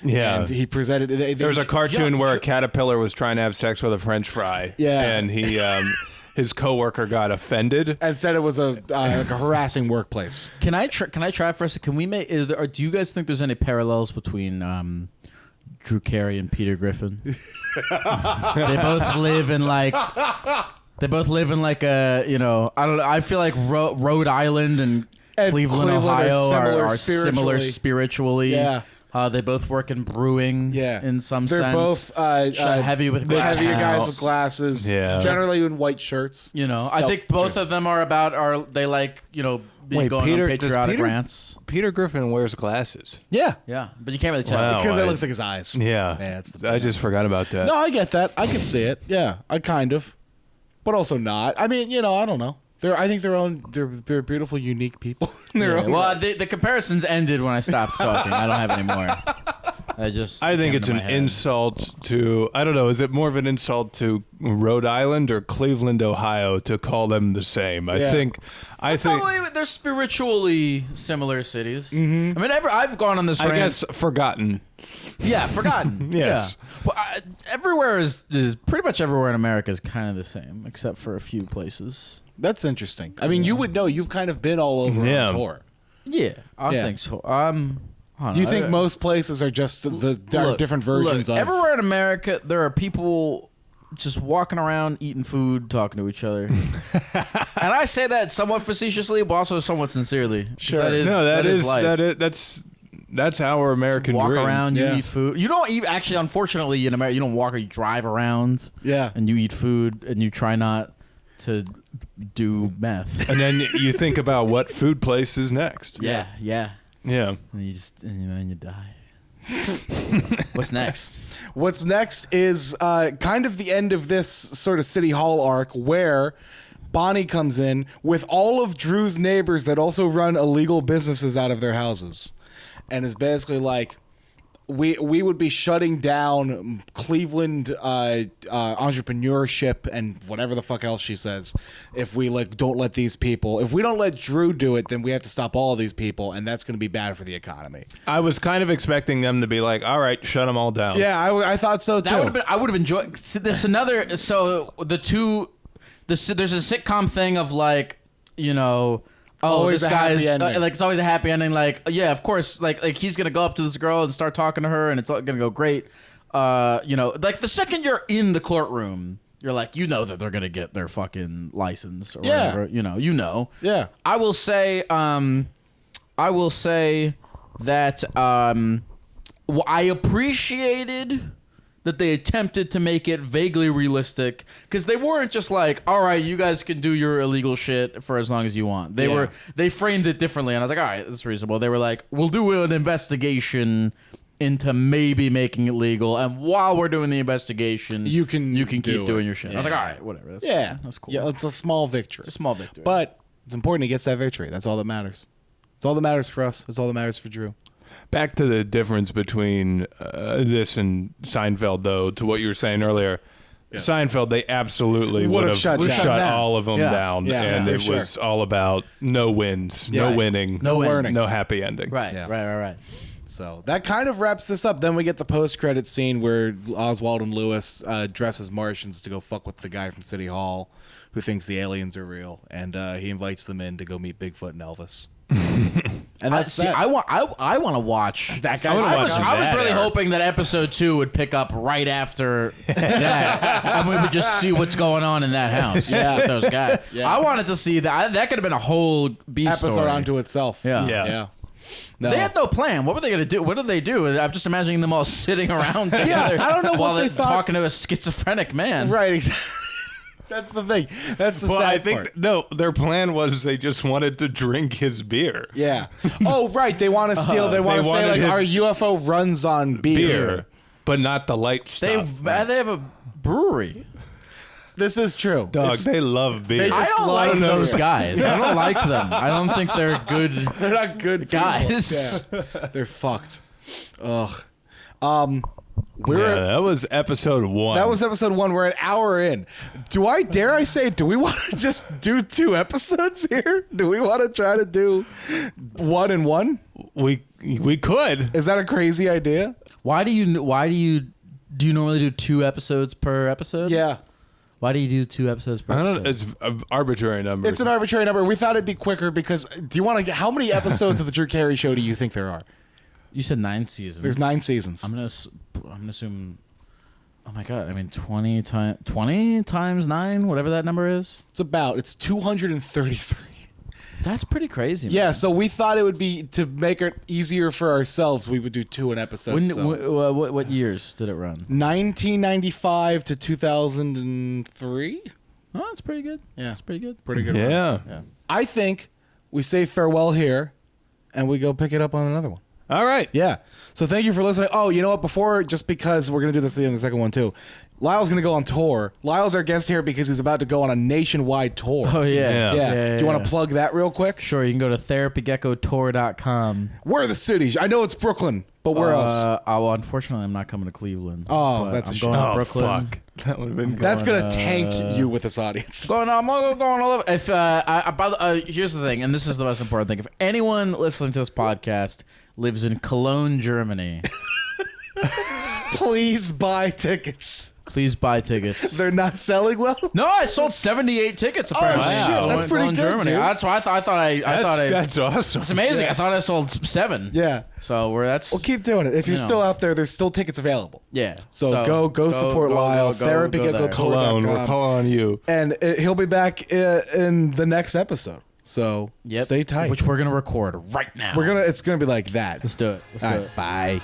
Yeah. And he presented... There was a cartoon where a caterpillar was trying to have sex with a French fry. Yeah. And he... his coworker got offended and said it was like a harassing workplace. Can I try for a second? Can we make? Do you guys think there's any parallels between Drew Carey and Peter Griffin? They both live in like a I don't know. I feel like Rhode Island and Cleveland, Ohio are similar spiritually. Yeah. They both work in brewing in some sense. They're both heavy with glasses. Heavier guys with glasses. Yeah. Generally in white shirts. I think both of them are going on patriotic rants. Peter Griffin wears glasses. Yeah. Yeah, but you can't really tell. Because it looks like his eyes. Yeah. I just forgot about that. No, I get that. I can see it. Yeah, I kind of. But also not. I mean, I don't know. I think they're beautiful, unique people. Well, the comparisons ended when I stopped talking. I don't have any more. I think it's an insult to, I don't know, is it more of an insult to Rhode Island or Cleveland, Ohio to call them the same? I think they're spiritually similar cities. Mm-hmm. I mean, I've gone on this rant. I guess forgotten. Yeah, forgotten. Yes. Yeah. Well, everywhere is pretty much everywhere in America is kind of the same, except for a few places. That's interesting. I mean, you would know. You've kind of been all over on tour. Yeah, I think so. Do you think most places are just different versions of... Everywhere in America, there are people just walking around, eating food, talking to each other. And I say that somewhat facetiously, but also somewhat sincerely. Sure. That is life. That's our American walk dream. Around, you eat food. You don't eat... Actually, unfortunately, in America, you don't walk or you drive around. Yeah. And you eat food, and you try not to do meth. And then you think about what food place is next. Yeah. Yeah. And you die. What's next? What's next is kind of the end of this sort of City Hall arc where Bonnie comes in with all of Drew's neighbors that also run illegal businesses out of their houses, and is basically like, we would be shutting down Cleveland entrepreneurship and whatever the fuck else she says if we don't let these people. If we don't let Drew do it, then we have to stop all of these people, and that's going to be bad for the economy. I was kind of expecting them to be like, all right, shut them all down. Yeah, I thought so too. I would have enjoyed. There's another. So there's a sitcom thing of like, you know. Oh, always this guy's like it's always a happy ending. Like, yeah, of course. Like he's gonna go up to this girl and start talking to her, and it's all gonna go great. You know, like the second you're in the courtroom, you're like, you know that they're gonna get their fucking license or whatever. You know. Yeah. I will say that I appreciated that they attempted to make it vaguely realistic, because they weren't just like, all right, you guys can do your illegal shit for as long as you want. They framed it differently, and I was like, all right, that's reasonable. They were like, we'll do an investigation into maybe making it legal, and while we're doing the investigation, you can keep doing your shit. Yeah. I was like, all right, whatever. That's cool. Yeah, it's a small victory. It's a small victory. But it's important he gets that victory. That's all that matters. It's all that matters for us. It's all that matters for Drew. Back to the difference between this and Seinfeld, though, to what you were saying earlier. Yeah. Seinfeld, they absolutely would have shut all of them down. Yeah, and it was all about no wins, no winning, no learning, no happy ending. Right, right. So that kind of wraps this up. Then we get the post-credit scene where Oswald and Lewis dress as Martians to go fuck with the guy from City Hall who thinks the aliens are real, and he invites them in to go meet Bigfoot and Elvis. And that's I want to watch that guy. I was really hoping that episode 2 would pick up right after that, and we would just see what's going on in that house. With those guys. Yeah. I wanted to see that. That could have been a whole episode story unto itself. Yeah. No. They had no plan. What were they going to do? What did they do? I'm just imagining them all sitting around together. I don't know while what they thought. Talking to a schizophrenic man. Right. Exactly. That's the thing. That's the sad part. No, their plan was they just wanted to drink his beer. Yeah. Oh, right. They want to steal. They want to say like our UFO runs on beer, but not the light stuff. They have a brewery. This is true. Dog, they love beer. I don't like those guys. I don't like them. I don't think they're good. They're not good guys. Yeah. They're fucked. Ugh. That was episode 1. That was episode 1. We're an hour in. Do we want to just do 2 episodes here? Do we want to try to do 1 and 1? We could. Is that a crazy idea? Why do you normally do 2 episodes per episode? Yeah. Why do you do 2 episodes per episode? I don't know. It's an arbitrary number. It's an arbitrary number. We thought it'd be quicker because how many episodes of the Drew Carey Show do you think there are? You said 9 seasons. There's 9 seasons. I'm gonna assume. Oh my god! I mean, 20 times 9, whatever that number is. It's 233. That's pretty crazy. Man. Yeah. So we thought it would be to make it easier for ourselves. We would do 2 an episode. What years did it run? 1995 to 2003. Oh, that's pretty good. Yeah, that's pretty good. Pretty good. Yeah. I think we say farewell here, and we go pick it up on another one. All right. Yeah. So thank you for listening. Oh, you know what? Just because we're going to do this in the second one too, Lyle's going to go on tour. Lyle's our guest here because he's about to go on a nationwide tour. Oh, yeah. Do you want to plug that real quick? Sure. You can go to therapygeckotour.com. Where are the cities? I know it's Brooklyn, but where else? Unfortunately, I'm not coming to Cleveland. Oh, that's a shame. Going to Brooklyn. Fuck. That would have been That's going to tank you with this audience. I'm going all over. If, here's the thing, and this is the most important thing. If anyone listening to this podcast lives in Cologne, Germany, please buy tickets. Please buy tickets. They're not selling well? No, I sold 78 tickets apparently. Oh, shit. That's pretty good, Germany. dude. That's why That's awesome. It's amazing. I thought I sold 7. Yeah. So well, keep doing it. If you're still out there, there's still tickets available. Yeah. So go support Lyle. Cologne. We're calling on you. And he'll be back in the next episode. So stay tight. Which we're gonna record right now. It's gonna be like that. Let's do it. All right, bye.